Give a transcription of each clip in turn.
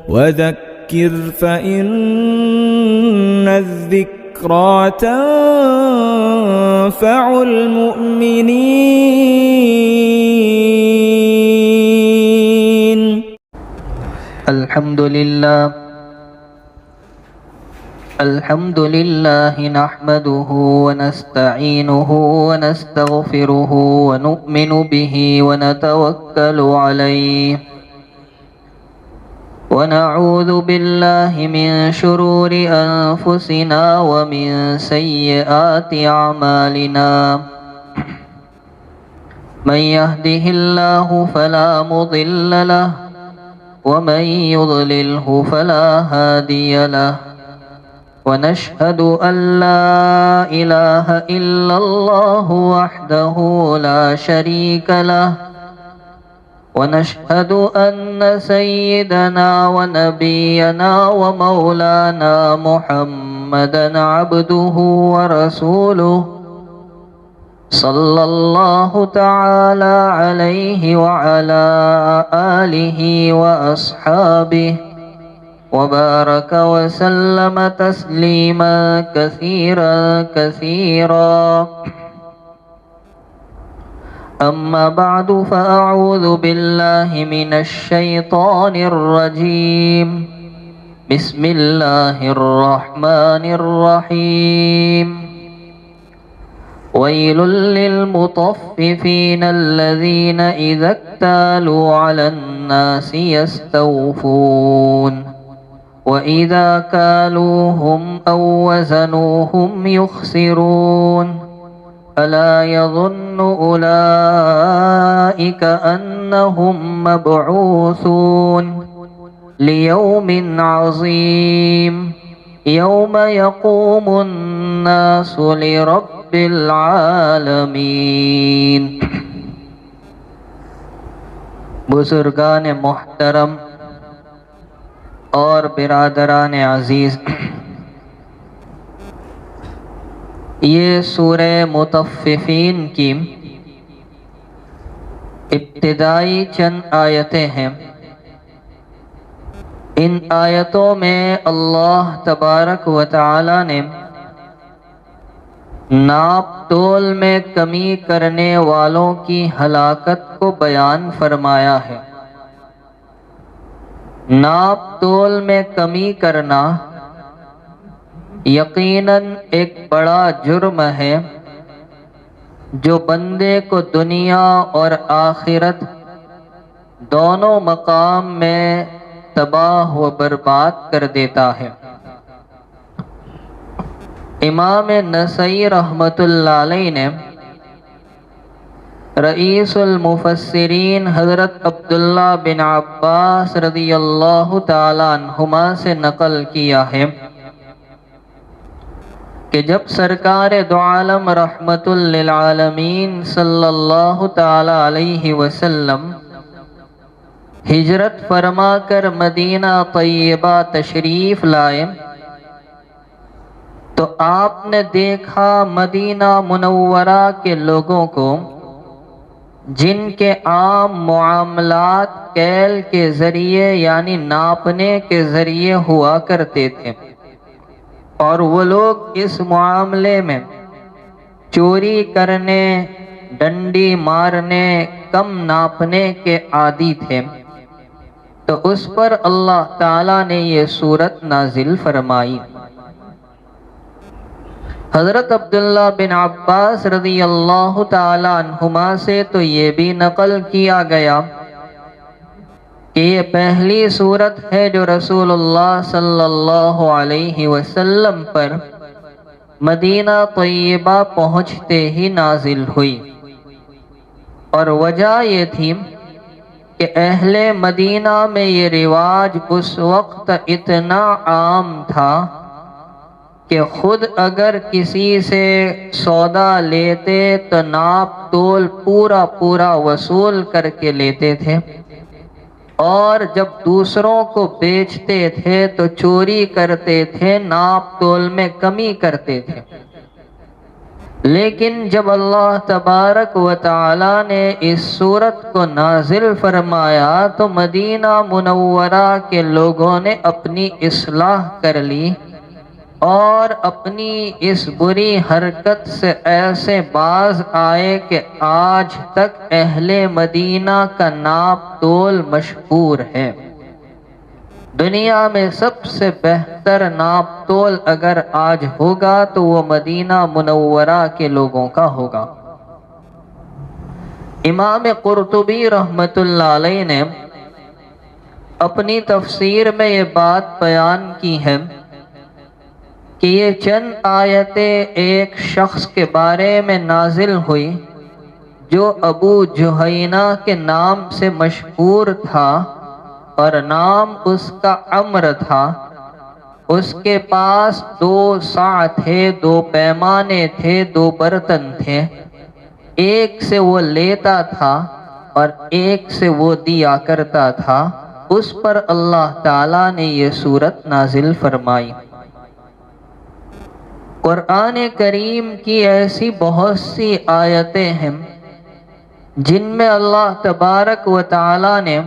وذكر فإن الذكرى تنفع المؤمنين. الحمد لله نحمده ونستعينه ونستغفره ونؤمن به ونتوكل عليه ونعوذ بالله من شرور أنفسنا ومن سيئات أعمالنا. من يهده الله فلا مضل له ومن يضلله فلا هادي له. ونشهد أن لا إله إلا الله وحده لا شريك له. ونشهد أن سيدنا ونبينا ومولانا محمدا عبده ورسوله صلى الله تعالى عليه وعلى آله وأصحابه وبارك وسلم تسليما كثيرا كثيرا. أما بعد فأعوذ بالله من الشيطان الرجيم. بسم الله الرحمن الرحيم. ويل للمطففين الذين إذا اكتالوا على الناس يستوفون وإذا كالوهم أو وزنوهم يخسرون. ألا يظن أولئك أنهم مبعوثون ليوم عظيم يوم يقوم الناس لرب العالمين. بزرگان محترم اور برادران عزیز، یہ سورہ مطففین کی ابتدائی چند آیتیں ہیں. ان آیتوں میں اللہ تبارک و تعالی نے ناپ تول میں کمی کرنے والوں کی ہلاکت کو بیان فرمایا ہے. ناپ تول میں کمی کرنا یقیناً ایک بڑا جرم ہے جو بندے کو دنیا اور آخرت دونوں مقام میں تباہ و برباد کر دیتا ہے. امام نسائی رحمۃ اللہ علیہ نے رئیس المفسرین حضرت عبداللہ بن عباس رضی اللہ تعالی عنہما سے نقل کیا ہے کہ جب سرکار دو عالم رحمت للعالمین صلی اللہ تعالی علیہ وسلم ہجرت فرما کر مدینہ طیبہ تشریف لائے تو آپ نے دیکھا مدینہ منورہ کے لوگوں کو جن کے عام معاملات کیل کے ذریعے یعنی ناپنے کے ذریعے ہوا کرتے تھے، اور وہ لوگ اس معاملے میں چوری کرنے، ڈنڈی مارنے، کم ناپنے کے عادی تھے. تو اس پر اللہ تعالیٰ نے یہ سورت نازل فرمائی. حضرت عبداللہ بن عباس رضی اللہ تعالی عنہما سے تو یہ بھی نقل کیا گیا کہ یہ پہلی سورت ہے جو رسول اللہ صلی اللہ علیہ وسلم پر مدینہ طیبہ پہنچتے ہی نازل ہوئی. اور وجہ یہ تھی کہ اہل مدینہ میں یہ رواج اس وقت اتنا عام تھا کہ خود اگر کسی سے سودا لیتے تو ناپ تول پورا وصول کر کے لیتے تھے، اور جب دوسروں کو بیچتے تھے تو چوری کرتے تھے، ناپ تول میں کمی کرتے تھے. لیکن جب اللہ تبارک و تعالی نے اس سورت کو نازل فرمایا تو مدینہ منورہ کے لوگوں نے اپنی اصلاح کر لی اور اپنی اس بری حرکت سے ایسے باز آئے کہ آج تک اہل مدینہ کا ناپ تول مشہور ہے۔ دنیا میں سب سے بہتر ناپ تول اگر آج ہوگا تو وہ مدینہ منورہ کے لوگوں کا ہوگا۔ امام قرطبی رحمۃ اللہ علیہ نے اپنی تفسیر میں یہ بات بیان کی ہے کہ یہ چند آیتیں ایک شخص کے بارے میں نازل ہوئی جو ابو جہینہ کے نام سے مشہور تھا اور نام اس کا عمر تھا۔ اس کے پاس 2 صاع تھے، 2 پیمانے تھے، 2 برتن تھے، ایک سے وہ لیتا تھا اور ایک سے وہ دیا کرتا تھا۔ اس پر اللہ تعالیٰ نے یہ سورت نازل فرمائی۔ قرآن کریم کی ایسی بہت سی آیتیں ہیں جن میں اللہ تبارک و تعالیٰ نے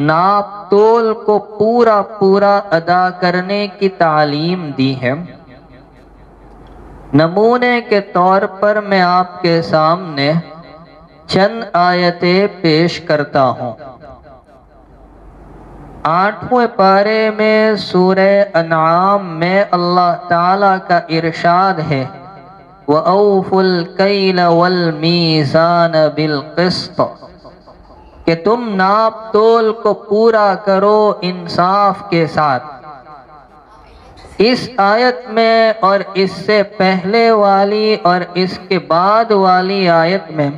ناپ تول کو پورا ادا کرنے کی تعلیم دی ہے۔ نمونے کے طور پر میں آپ کے سامنے چند آیتیں پیش کرتا ہوں۔ 8ویں پارے میں سورہ انعام میں اللہ تعالیٰ کا ارشاد ہے وَأَوْفُوا الْكَيْلَ وَالْمِيزَانَ بِالْقِسْطِ کہ تم ناپ تول کو پورا کرو انصاف کے ساتھ۔ اس آیت میں اور اس سے پہلے والی اور اس کے بعد والی آیت میں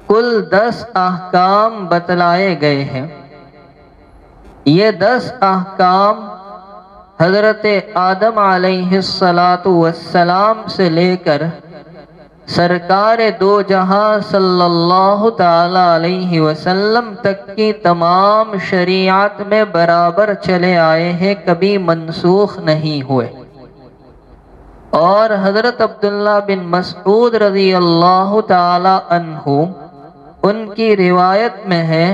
کل 10 احکام بتلائے گئے ہیں۔ یہ 10 احکام حضرت آدم علیہ السلام سے لے کر سرکار دو جہاں صلی اللہ تعالی علیہ وسلم تک کی تمام شریعت میں برابر چلے آئے ہیں، کبھی منسوخ نہیں ہوئے۔ اور حضرت عبداللہ بن مسعود رضی اللہ تعالی عنہ ان کی روایت میں ہے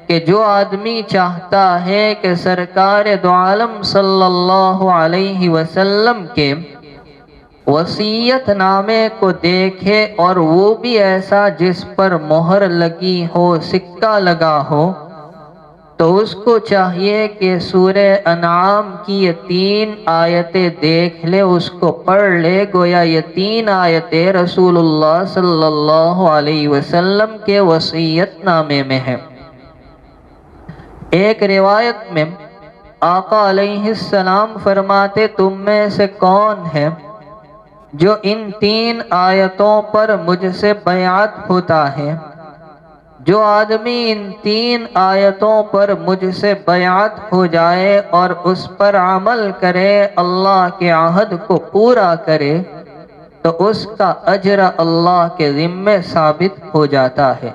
کہ جو آدمی چاہتا ہے کہ سرکار دو عالم صلی اللہ علیہ وسلم کے وصیت نامے کو دیکھے اور وہ بھی ایسا جس پر مہر لگی ہو، سکہ لگا ہو، تو اس کو چاہیے کہ سورہ انعام کی یہ 3 آیتیں دیکھ لے، اس کو پڑھ لے، گویا یہ 3 آیتیں رسول اللہ صلی اللہ علیہ وسلم کے وصیت نامے میں ہیں۔ ایک روایت میں آقا علیہ السلام فرماتے تم میں سے کون ہے جو ان 3 آیتوں پر مجھ سے بیعت ہوتا ہے؟ جو آدمی ان 3 آیتوں پر مجھ سے بیعت ہو جائے اور اس پر عمل کرے، اللہ کے عہد کو پورا کرے، تو اس کا اجر اللہ کے ذمے ثابت ہو جاتا ہے۔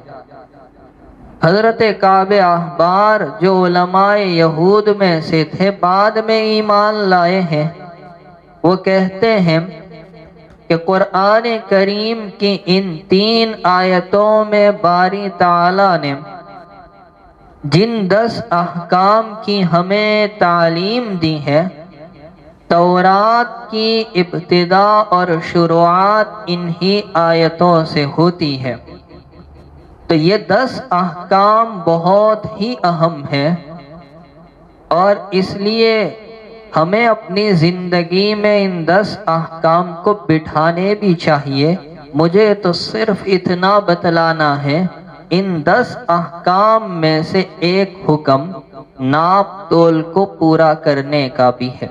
حضرت کعب احبار جو علماء یہود میں سے تھے، بعد میں ایمان لائے ہیں، وہ کہتے ہیں کہ قرآن کریم کی ان 3 آیتوں میں باری تعالیٰ نے جن 10 احکام کی ہمیں تعلیم دی ہے، تورات کی ابتدا اور شروعات انہی آیتوں سے ہوتی ہے۔ تو یہ 10 احکام بہت ہی اہم ہیں اور اس لیے ہمیں اپنی زندگی میں ان 10 احکام کو بٹھانے بھی چاہیے۔ مجھے تو صرف اتنا بتلانا ہے، ان 10 احکام میں سے ایک حکم ناپ تول کو پورا کرنے کا بھی ہے۔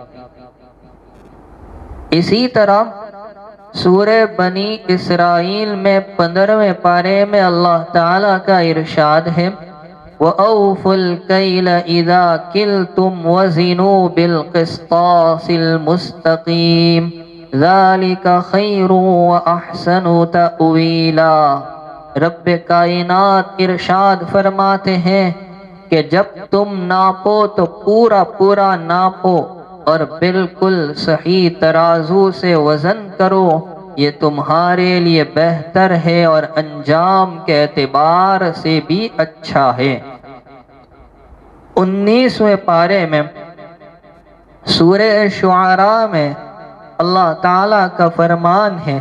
اسی طرح سورہ بنی اسرائیل میں 15ویں پارے میں اللہ تعالیٰ کا ارشاد ہے وَأَوْفُوا الْكَيْلَ إِذَا كِلْتُمْ وَزِنُوا بِالْقِسْطَاسِ الْمُسْتَقِيمِ ذَلِكَ خَيْرٌ وَأَحْسَنُ تَأْوِيلًا۔ رب کائنات ارشاد فرماتے ہیں کہ جب تم ناپو تو پورا ناپو اور بالکل صحیح ترازو سے وزن کرو، یہ تمہارے لیے بہتر ہے اور انجام کے اعتبار سے بھی اچھا ہے۔ 19ویں پارے میں سورہ شعراء میں اللہ تعالیٰ کا فرمان ہے،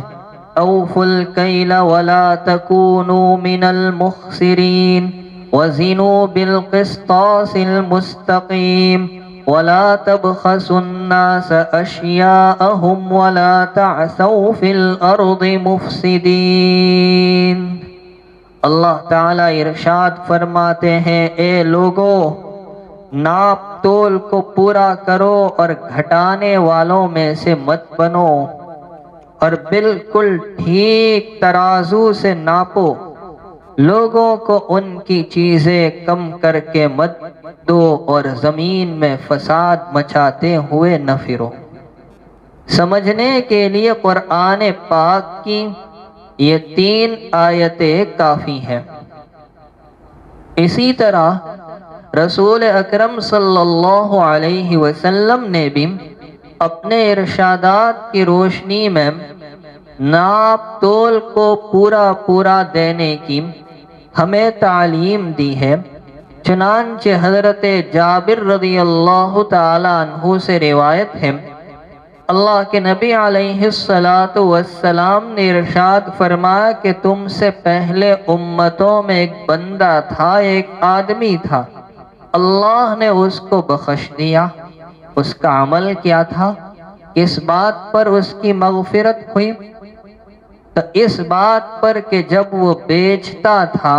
اوفوا الکیل ولا تکونوا من المخسرین وزنوا بالقسطاس المستقیم ولا تبخسوا الناس اشیاءهم ولا تعثوا فی الارض مفسدین۔ اللہ تعالیٰ ارشاد فرماتے ہیں، اے لوگو، ناپ تول کو پورا کرو اور گھٹانے والوں میں سے مت بنو، اور بالکل ٹھیک ترازو سے ناپو، لوگوں کو ان کی چیزیں کم کر کے مت دو اور زمین میں فساد مچاتے ہوئے نہ پھرو۔ سمجھنے کے لیے قرآن پاک کی یہ 3 آیتیں کافی ہیں۔ اسی طرح رسول اکرم صلی اللہ علیہ وسلم نے بھی اپنے ارشادات کی روشنی میں ناپ تول کو پورا دینے کی ہمیں تعلیم دی ہے۔ چنانچہ حضرت جابر رضی اللہ تعالی عنہ سے روایت ہے، اللہ کے نبی علیہ السلام نے ارشاد فرمایا کہ تم سے پہلے امتوں میں ایک بندہ تھا، ایک آدمی تھا، اللہ نے اس کو بخش دیا۔ اس کا عمل کیا تھا؟ کس بات پر اس کی مغفرت ہوئی؟ تو اس بات پر کہ جب وہ بیچتا تھا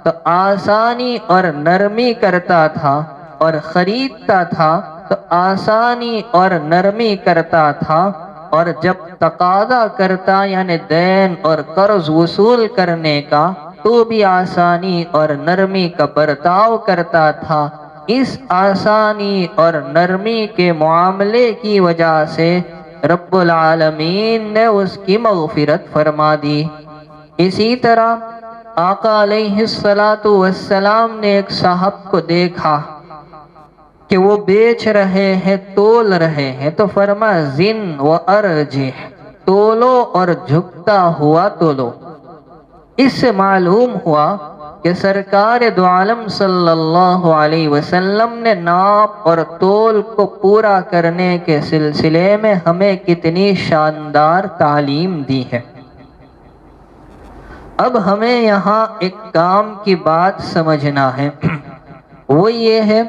تو آسانی اور نرمی کرتا تھا، اور خریدتا تھا تو آسانی اور نرمی کرتا تھا، اور جب تقاضا کرتا یعنی دین اور قرض وصول کرنے کا تو بھی آسانی اور نرمی کا برتاؤ کرتا تھا۔ اس آسانی اور نرمی کے معاملے کی وجہ سے رب العالمین نے اس کی مغفرت فرما دی۔ اسی طرح آقا علیہ السلام نے ایک صاحب کو دیکھا کہ وہ بیچ رہے ہیں، تول رہے ہیں، تو فرمایا زن و ارجح، تولو اور جھکتا ہوا تولو۔ اس سے معلوم ہوا کہ سرکار دو عالم صلی اللہ علیہ وسلم نے ناپ اور تول کو پورا کرنے کے سلسلے میں ہمیں کتنی شاندار تعلیم دی ہے۔ اب ہمیں یہاں ایک کام کی بات سمجھنا ہے، وہ یہ ہے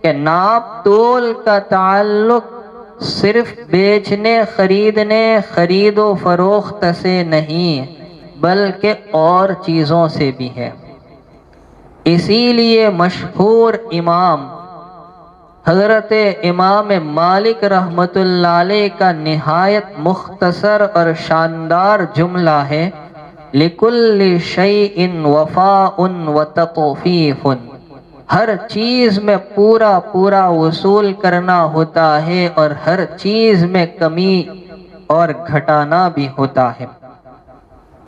کہ ناپ تول کا تعلق صرف بیچنے، خریدنے، خرید و فروخت سے نہیں بلکہ اور چیزوں سے بھی ہے۔ اسی لیے مشہور امام حضرت امام مالک رحمۃ اللہ علیہ کا نہایت مختصر اور شاندار جملہ ہے، لِكُلِّ شَيْءٍ وَفَاءٌ وَتَطْفِيفٌ، ہر چیز میں پورا وصول کرنا ہوتا ہے اور ہر چیز میں کمی اور گھٹانا بھی ہوتا ہے۔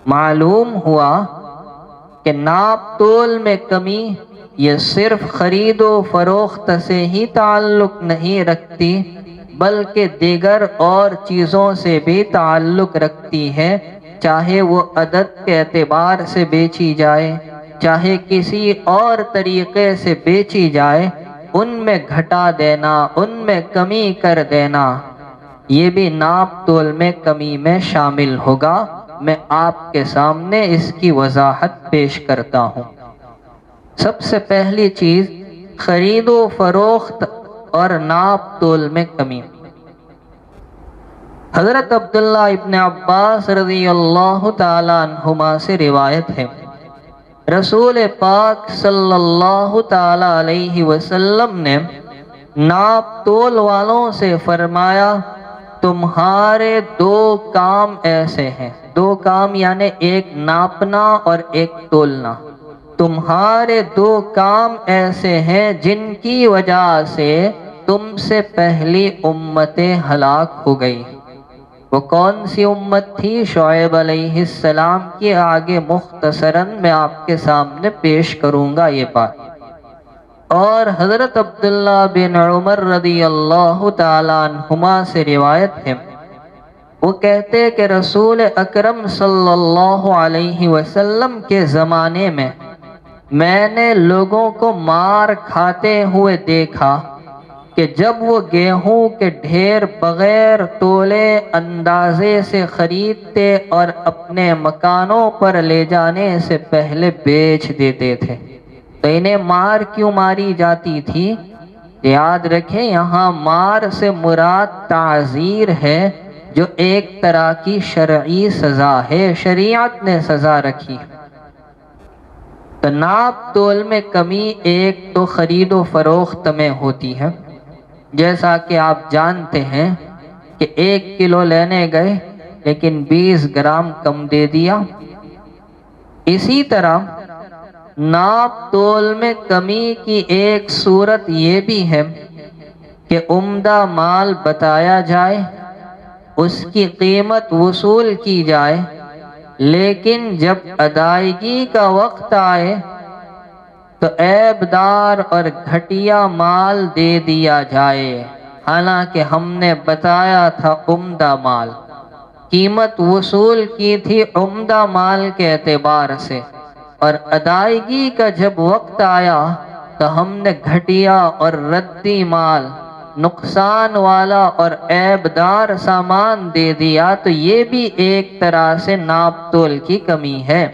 معلوم ہوا کہ ناپ تول میں کمی یہ صرف خرید و فروخت سے ہی تعلق نہیں رکھتی بلکہ دیگر اور چیزوں سے بھی تعلق رکھتی ہے، چاہے وہ عدد کے اعتبار سے بیچی جائے، چاہے کسی اور طریقے سے بیچی جائے، ان میں گھٹا دینا، ان میں کمی کر دینا، یہ بھی ناپ تول میں کمی میں شامل ہوگا۔ میں آپ کے سامنے اس کی وضاحت پیش کرتا ہوں۔ سب سے پہلی چیز خرید و فروخت اور ناپ تول میں کمی۔ حضرت عبداللہ ابن عباس رضی اللہ تعالی عنہما سے روایت ہے، رسول پاک صلی اللہ تعالی علیہ وسلم نے ناپ تول والوں سے فرمایا، تمہارے 2 کام ایسے ہیں، 2 کام یعنی ایک ناپنا اور ایک تولنا، تمہارے 2 کام ایسے ہیں جن کی وجہ سے تم سے پہلی امتیں ہلاک ہو گئی۔ وہ کون سی امت تھی؟ شعیب علیہ السلام کی آگے مختصراً میں آپ کے سامنے پیش کروں گا یہ بات۔ اور حضرت عبداللہ بن عمر رضی اللہ تعالی عنہما سے روایت ہے، وہ کہتے کہ رسول اکرم صلی اللہ علیہ وسلم کے زمانے میں نے لوگوں کو مار کھاتے ہوئے دیکھا کہ جب وہ گیہوں کے ڈھیر بغیر تولے اندازے سے خریدتے اور اپنے مکانوں پر لے جانے سے پہلے بیچ دیتے تھے تو انہیں مار کیوں ماری جاتی تھی؟ یاد رکھیں یہاں مار سے مراد تعزیر ہے جو ایک طرح کی شرعی سزا ہے، شریعت نے سزا رکھی۔ تو ناپ تول میں کمی ایک تو خرید و فروخت میں ہوتی ہے، جیسا کہ آپ جانتے ہیں کہ 1 کلو لینے گئے لیکن 20 گرام کم دے دیا۔ اسی طرح ناپ تول میں کمی کی ایک صورت یہ بھی ہے کہ عمدہ مال بتایا جائے، اس کی قیمت وصول کی جائے، لیکن جب ادائیگی کا وقت آئے تو عیب دار اور گھٹیا مال دے دیا جائے، حالانکہ ہم نے بتایا تھا عمدہ مال، قیمت وصول کی تھی عمدہ مال کے اعتبار سے، اور ادائیگی کا جب وقت آیا تو ہم نے گھٹیا اور ردی مال، نقصان والا اور عیب دار سامان دے دیا، تو یہ بھی ایک طرح سے ناپ تول کی کمی ہے۔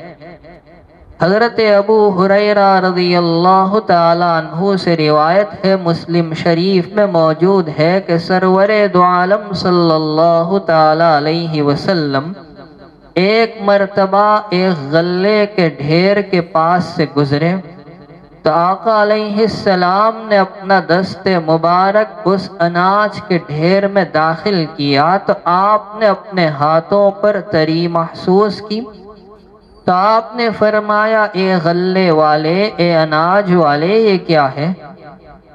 حضرت ابو ہریرہ رضی اللہ تعالیٰ عنہ سے روایت ہے، مسلم شریف میں موجود ہے کہ سرور دو عالم صلی اللہ تعالیٰ علیہ وسلم ایک مرتبہ ایک غلے کے ڈھیر کے پاس سے گزرے تو آقا علیہ السلام نے اپنا دست مبارک اس اناج کے ڈھیر میں داخل کیا تو آپ نے اپنے ہاتھوں پر تری محسوس کی تو آپ نے فرمایا، اے غلے والے، اے اناج والے، یہ کیا ہے؟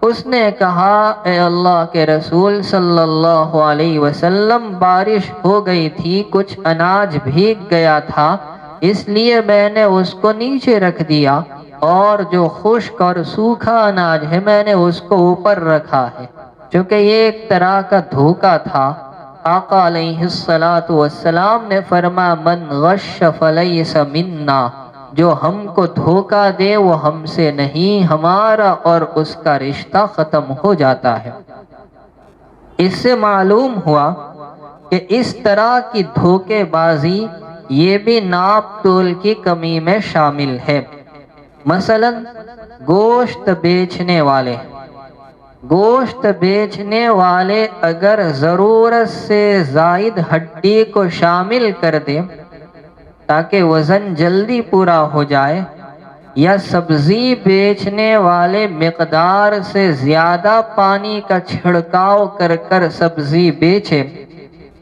اس نے کہا، اے اللہ کے رسول صلی اللہ علیہ وسلم، بارش ہو گئی تھی، کچھ اناج بھیگ گیا تھا، اس لیے میں نے اس کو نیچے رکھ دیا، اور جو خشک اور سوکھا اناج ہے میں نے اس کو اوپر رکھا ہے، چونکہ یہ ایک طرح کا دھوکہ تھا۔ آقا علیہ السلام نے فرمایا، من غش فلیس منا، جو ہم کو دھوکہ دے وہ ہم سے نہیں، ہمارا اور اس کا رشتہ ختم ہو جاتا ہے۔ اس سے معلوم ہوا کہ اس طرح کی دھوکے بازی یہ بھی ناپ تول کی کمی میں شامل ہے۔ مثلا گوشت بیچنے والے اگر ضرورت سے زائد ہڈی کو شامل کر دے تاکہ وزن جلدی پورا ہو جائے، یا سبزی بیچنے والے مقدار سے زیادہ پانی کا چھڑکاؤ کر کر سبزی بیچے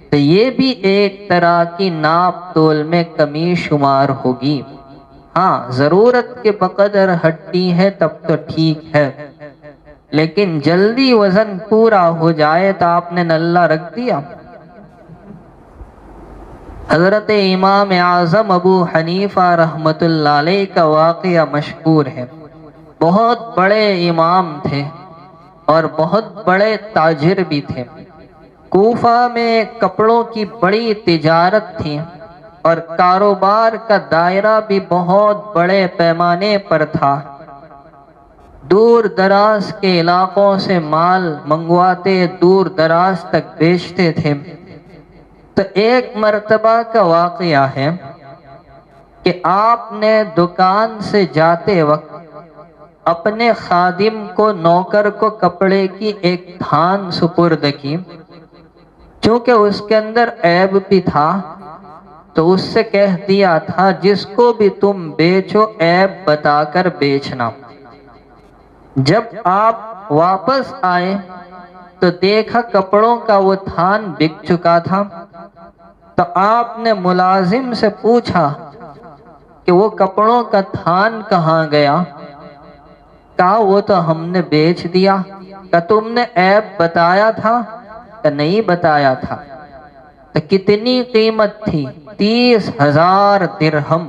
تو یہ بھی ایک طرح کی ناپ تول میں کمی شمار ہوگی۔ ہاں، ضرورت کے بقدر ہڈی ہے تب تو ٹھیک ہے، لیکن جلدی وزن پورا ہو جائے تو آپ نے نلہ رکھ دیا۔ حضرت امام اعظم ابو حنیفہ رحمۃ اللہ علیہ کا واقعہ مشہور ہے۔ بہت بڑے امام تھے اور بہت بڑے تاجر بھی تھے۔ کوفہ میں کپڑوں کی بڑی تجارت تھی اور کاروبار کا دائرہ بھی بہت بڑے پیمانے پر تھا۔ دور دراز کے علاقوں سے مال منگواتے، دور دراز تک بیچتے تھے۔ تو ایک مرتبہ کا واقعہ ہے کہ آپ نے دکان سے جاتے وقت اپنے خادم کو، نوکر کو کپڑے کی ایک تھان سپرد کی، چونکہ اس کے اندر عیب بھی تھا تو اس سے کہہ دیا تھا، جس کو بھی تم بیچو عیب بتا کر بیچنا۔ جب آپ واپس آئے تو دیکھا کپڑوں کا وہ تھان بک چکا تھا، تو آپ نے ملازم سے پوچھا کہ وہ کپڑوں کا تھان کہاں گیا؟ کہا وہ تو ہم نے بیچ دیا۔ کہ تم نے عیب بتایا تھا؟ کہ نہیں بتایا تھا۔ تو کتنی قیمت تھی؟ 30,000 درہم۔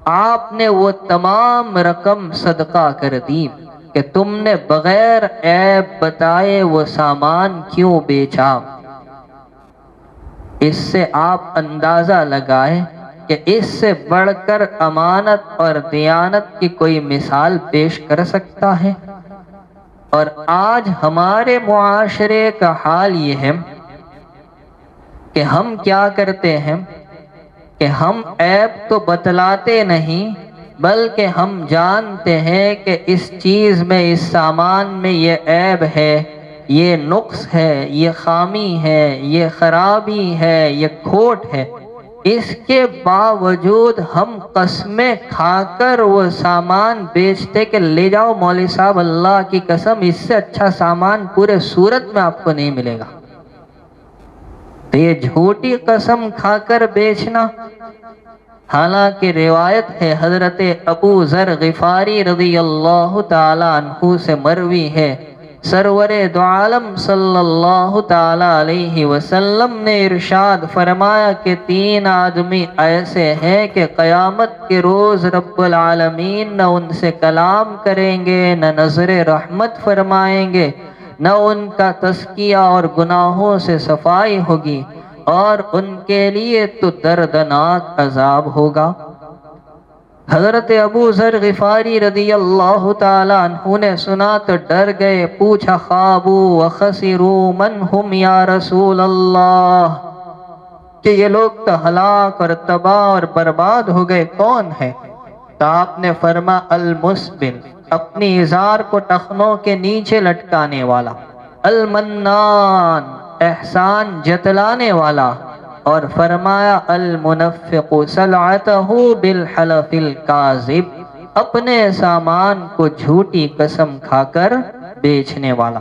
آپ نے وہ تمام رقم صدقہ کر دی کہ تم نے بغیر عیب بتائے وہ سامان کیوں بیچا۔ اس سے آپ اندازہ لگائیں کہ اس سے بڑھ کر امانت اور دیانت کی کوئی مثال پیش کر سکتا ہے؟ اور آج ہمارے معاشرے کا حال یہ ہے کہ ہم کیا کرتے ہیں کہ ہم عیب تو بتلاتے نہیں، بلکہ ہم جانتے ہیں کہ اس چیز میں، اس سامان میں یہ عیب ہے، یہ نقص ہے، یہ خامی ہے، یہ خرابی ہے، یہ کھوٹ ہے۔ اس کے باوجود ہم قسمیں کھا کر وہ سامان بیچتے کہ لے جاؤ مولوی صاحب، اللہ کی قسم اس سے اچھا سامان پورے سورت میں آپ کو نہیں ملے گا۔ تو یہ جھوٹی قسم کھا کر بیچنا، حالانکہ روایت ہے حضرت ابو ذر غفاری رضی اللہ تعالی عنہ سے مروی ہے، سرور دو عالم صلی اللہ تعالی علیہ وسلم نے ارشاد فرمایا کہ 3 آدمی ایسے ہیں کہ قیامت کے روز رب العالمین نہ ان سے کلام کریں گے، نہ نظر رحمت فرمائیں گے، نہ ان کا تزکیہ اور گناہوں سے صفائی ہوگی، اور ان کے لیے تو دردناک عذاب ہوگا۔ حضرت ابو ذر غفاری رضی اللہ تعالی عنہ نے سنا تو ڈر گئے، پوچھا خابوا وخسروا من ہم یا رسول اللہ، کہ یہ لوگ تو ہلاک اور تباہ اور برباد ہو گئے، کون ہے؟ تو آپ نے فرمایا المسبل، اپنی ازار کو ٹخنوں کے نیچے لٹکانے والا، المنان، احسان جتلانے والا، اور فرمایا المنفق سلعتہ بالحلف الکاذب، اپنے سامان کو جھوٹی قسم کھا کر بیچنے والا۔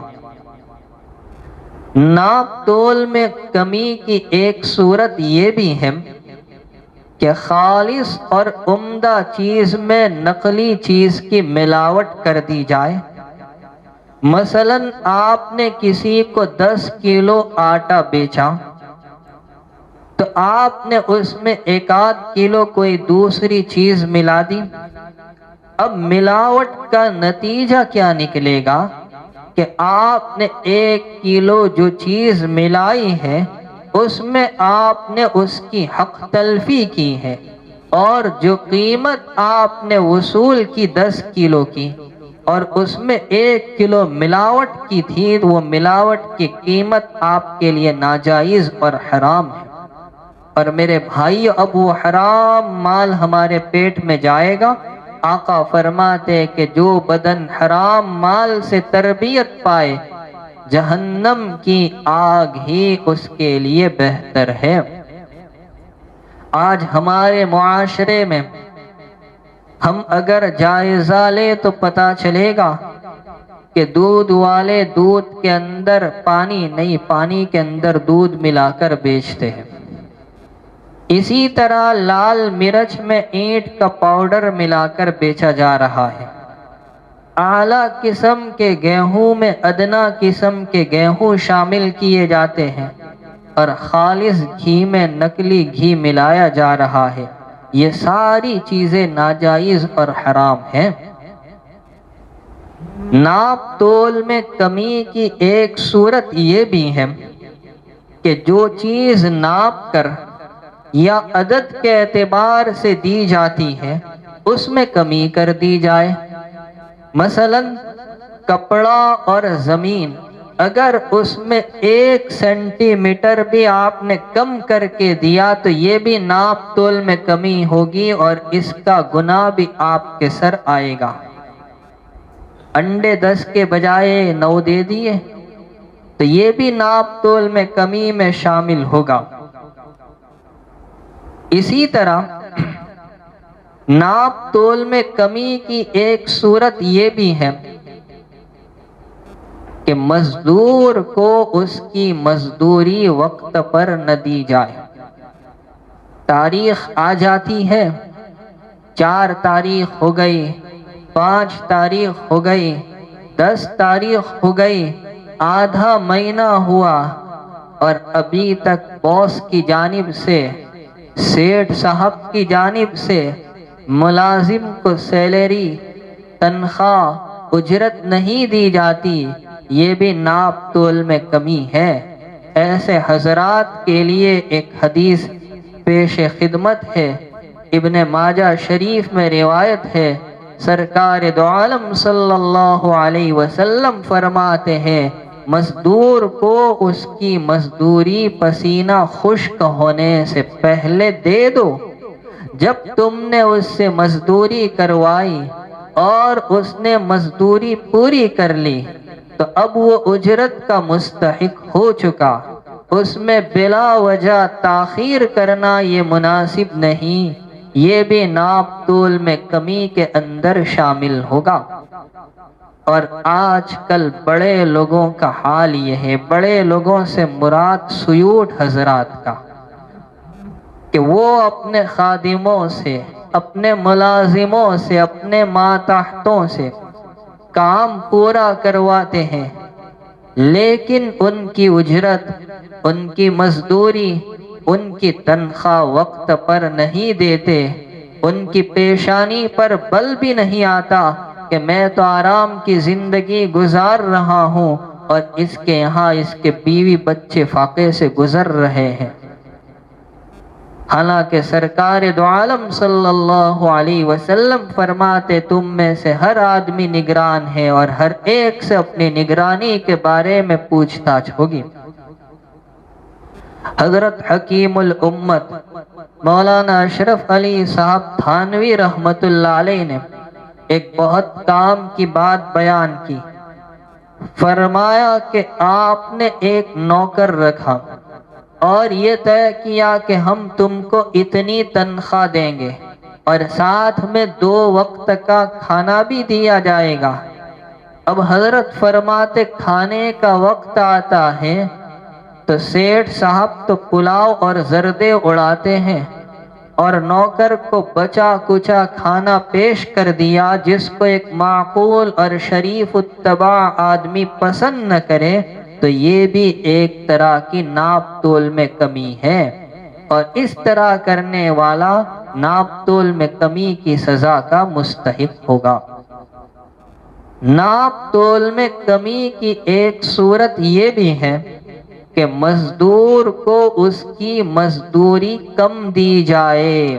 ناپ تول میں کمی کی ایک صورت یہ بھی ہے کہ خالص اور عمدہ چیز میں نقلی چیز کی ملاوٹ کر دی جائے۔ مثلا آپ نے کسی کو 10 کلو آٹا بیچا تو آپ نے اس میں 1 کلو کوئی دوسری چیز ملا دی۔ اب ملاوٹ کا نتیجہ کیا نکلے گا کہ آپ نے 1 کلو جو چیز ملائی ہے اس میں آپ نے اس کی حق تلفی کی ہے، اور جو قیمت آپ نے وصول کی 10 کلو کی اور اس میں 1 کلو ملاوٹ کی تھی، وہ ملاوٹ کی قیمت آپ کے لیے ناجائز اور حرام ہے۔ اور میرے بھائی، اب وہ حرام مال ہمارے پیٹ میں جائے گا۔ آقا فرماتے کہ جو بدن حرام مال سے تربیت پائے، جہنم کی آگ ہی اس کے لیے بہتر ہے۔ آج ہمارے معاشرے میں ہم اگر جائزہ لیں تو پتہ چلے گا کہ دودھ والے دودھ کے اندر پانی نہیں، پانی کے اندر دودھ ملا کر بیچتے ہیں۔ اسی طرح لال مرچ میں اینٹ کا پاؤڈر ملا کر بیچا جا رہا ہے۔ اعلیٰ قسم کے گیہوں میں ادنا قسم کے گیہوں شامل کیے جاتے ہیں، اور خالص گھی میں نقلی گھی ملایا جا رہا ہے۔ یہ ساری چیزیں ناجائز اور حرام ہیں۔ ناپ تول میں کمی کی ایک صورت یہ بھی ہے کہ جو چیز ناپ کر یا عدد کے اعتبار سے دی جاتی ہے اس میں کمی کر دی جائے۔ مثلا کپڑا اور زمین، اگر اس میں 1 سینٹی میٹر بھی آپ نے کم کر کے دیا تو یہ بھی ناپ تول میں کمی ہوگی، اور اس کا گناہ بھی آپ کے سر آئے گا۔ انڈے 10 کے بجائے 9 دے دیے تو یہ بھی ناپ تول میں کمی میں شامل ہوگا۔ اسی طرح ناپ تول میں کمی کی ایک صورت یہ بھی ہے کہ مزدور کو اس کی مزدوری وقت پر نہ دی جائے۔ تاریخ آ جاتی ہے، 4 تاریخ ہو گئی، 5 تاریخ ہو گئی، 10 تاریخ ہو گئی، آدھا مہینہ ہوا اور ابھی تک باس کی جانب سے، سیٹھ صاحب کی جانب سے ملازم کو سیلری، تنخواہ، اجرت نہیں دی جاتی۔ یہ بھی ناپ تول میں کمی ہے۔ ایسے حضرات کے لیے ایک حدیث پیش خدمت ہے۔ ابن ماجہ شریف میں روایت ہے، سرکار دو عالم صلی اللہ علیہ وسلم فرماتے ہیں، مزدور کو اس کی مزدوری پسینہ خشک ہونے سے پہلے دے دو۔ جب تم نے اس سے مزدوری کروائی اور اس نے مزدوری پوری کر لی تو اب وہ اجرت کا مستحق ہو چکا، اس میں بلا وجہ تاخیر کرنا یہ مناسب نہیں، یہ بھی ناپ تول میں کمی کے اندر شامل ہوگا۔ اور آج کل بڑے لوگوں کا حال یہ ہے، بڑے لوگوں سے مراد سیوٹ حضرات کا، کہ وہ اپنے خادموں سے، اپنے ملازموں سے، اپنے ماتحتوں سے کام پورا کرواتے ہیں، لیکن ان کی اجرت، ان کی مزدوری، ان کی تنخواہ وقت پر نہیں دیتے، ان کی پیشانی پر بل بھی نہیں آتا کہ میں تو آرام کی زندگی گزار رہا ہوں اور اس کے یہاں اس کے بیوی بچے فاقے سے گزر رہے ہیں۔ حالانکہ سرکار دو عالم صلی اللہ علیہ وسلم فرماتے، تم میں سے ہر آدمی نگران ہے اور ہر ایک سے اپنی نگرانی کے بارے میں پوچھ تاچھ ہوگی۔ حضرت حکیم الامت مولانا اشرف علی صاحب تھانوی رحمت اللہ علیہ نے ایک بہت کام کی بات بیان کی۔ فرمایا کہ آپ نے ایک نوکر رکھا اور یہ طے کیا کہ ہم تم کو اتنی تنخواہ دیں گے اور ساتھ میں 2 وقت کا کھانا بھی دیا جائے گا۔ اب حضرت فرماتے کھانے کا وقت آتا ہے تو سیٹھ صاحب تو پلاؤ اور زردے اڑاتے ہیں اور نوکر کو بچا کچا کھانا پیش کر دیا، جس کو ایک معقول اور شریف الطبع آدمی پسند نہ کرے تو یہ بھی ایک طرح کی ناپ تول میں کمی ہے، اور اس طرح کرنے والا ناپ تول میں کمی کی سزا کا مستحق ہوگا۔ ناپ تول میں کمی کی ایک صورت یہ بھی ہے کہ مزدور کو اس کی مزدوری کم دی جائے۔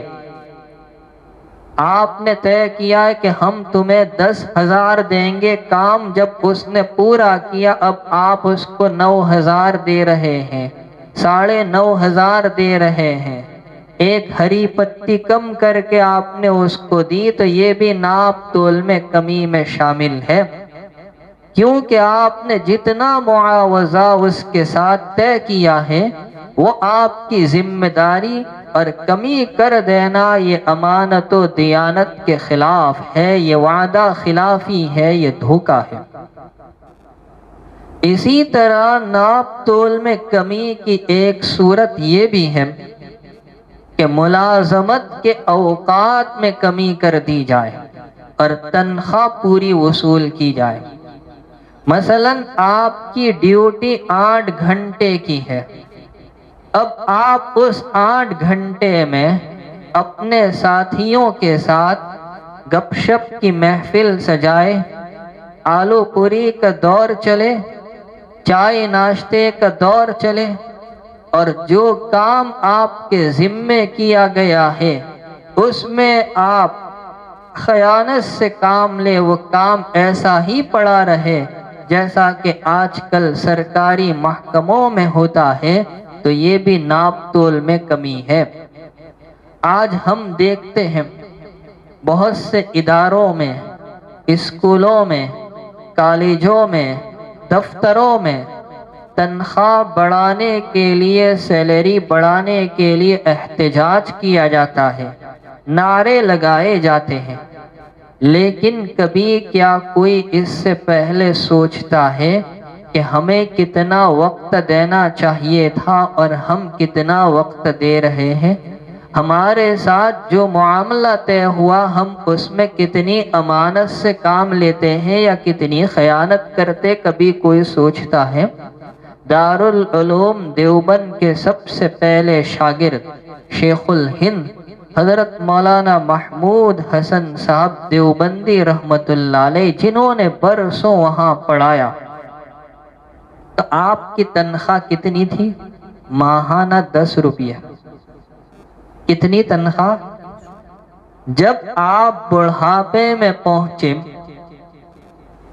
آپ نے طے کیا کہ ہم تمہیں 10,000 دیں گے، کام جب اس نے پورا کیا اب آپ اس کو 9,000 دے رہے ہیں، 9,500 دے رہے ہیں، ایک ہری پتی کم کر کے آپ نے اس کو دی تو یہ بھی ناپ تول میں کمی میں شامل ہے، کیونکہ آپ نے جتنا معاوضہ اس کے ساتھ طے کیا ہے وہ آپ کی ذمہ داری، اور کمی کر دینا یہ امانت و دیانت کے خلاف ہے، یہ وعدہ خلافی ہے، یہ دھوکہ ہے۔ اسی طرح ناپ تول میں کمی کی ایک صورت یہ بھی ہے کہ ملازمت کے اوقات میں کمی کر دی جائے اور تنخواہ پوری وصول کی جائے۔ مثلا آپ کی ڈیوٹی 8 گھنٹے کی ہے، اب آپ اس 8 گھنٹے میں اپنے ساتھیوں کے ساتھ گپ شپ کی محفل سجائے، آلو پوری کا دور چلے، چائے ناشتے کا دور چلے، اور جو کام آپ کے ذمے کیا گیا ہے اس میں آپ خیانت سے کام لے، وہ کام ایسا ہی پڑا رہے جیسا کہ آج کل سرکاری محکموں میں ہوتا ہے، تو یہ بھی ناپ تول میں کمی ہے۔ آج ہم دیکھتے ہیں بہت سے اداروں میں، اسکولوں میں، کالجوں میں، دفتروں میں تنخواہ بڑھانے کے لیے، سیلری بڑھانے کے لیے احتجاج کیا جاتا ہے، نعرے لگائے جاتے ہیں، لیکن کبھی کیا کوئی اس سے پہلے سوچتا ہے کہ ہمیں کتنا وقت دینا چاہیے تھا اور ہم کتنا وقت دے رہے ہیں؟ ہمارے ساتھ جو معاملہ طے ہوا ہم اس میں کتنی امانت سے کام لیتے ہیں یا کتنی خیانت کرتے؟ کبھی کوئی سوچتا ہے؟ دارالعلوم دیوبند کے سب سے پہلے شاگرد شیخ الہند حضرت مولانا محمود حسن صاحب دیوبندی رحمت اللہ علیہ، جنہوں نے برسوں وہاں پڑھایا، تو آپ کی تنخواہ کتنی تھی؟ ماہانہ 10 روپیہ۔ کتنی تنخواہ؟ جب آپ بڑھاپے میں پہنچے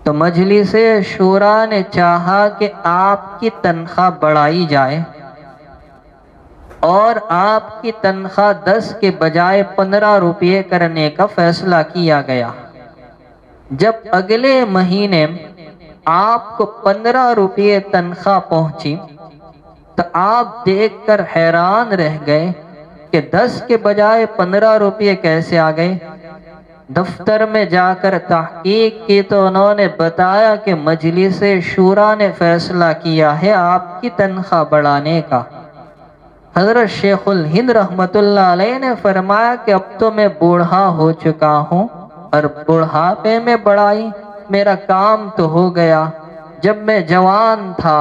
تو مجلس شورا نے چاہا کہ آپ کی تنخواہ بڑھائی جائے اور آپ کی تنخواہ 10 کے بجائے 15 روپے کرنے کا فیصلہ کیا گیا۔ جب اگلے مہینے آپ کو 15 روپے تنخواہ پہنچی تو آپ دیکھ کر حیران رہ گئے کہ 10 کے بجائے 15 روپے کیسے آ گئے۔ دفتر میں جا کر تحقیق کی تو انہوں نے بتایا کہ مجلس شورا نے فیصلہ کیا ہے آپ کی تنخواہ بڑھانے کا۔ حضرت شیخ الہند رحمت اللہ علیہ نے فرمایا کہ اب تو میں بوڑھا ہو چکا ہوں اور بڑھاپے میں بڑھائی، میرا کام تو ہو گیا۔ جب میں جوان تھا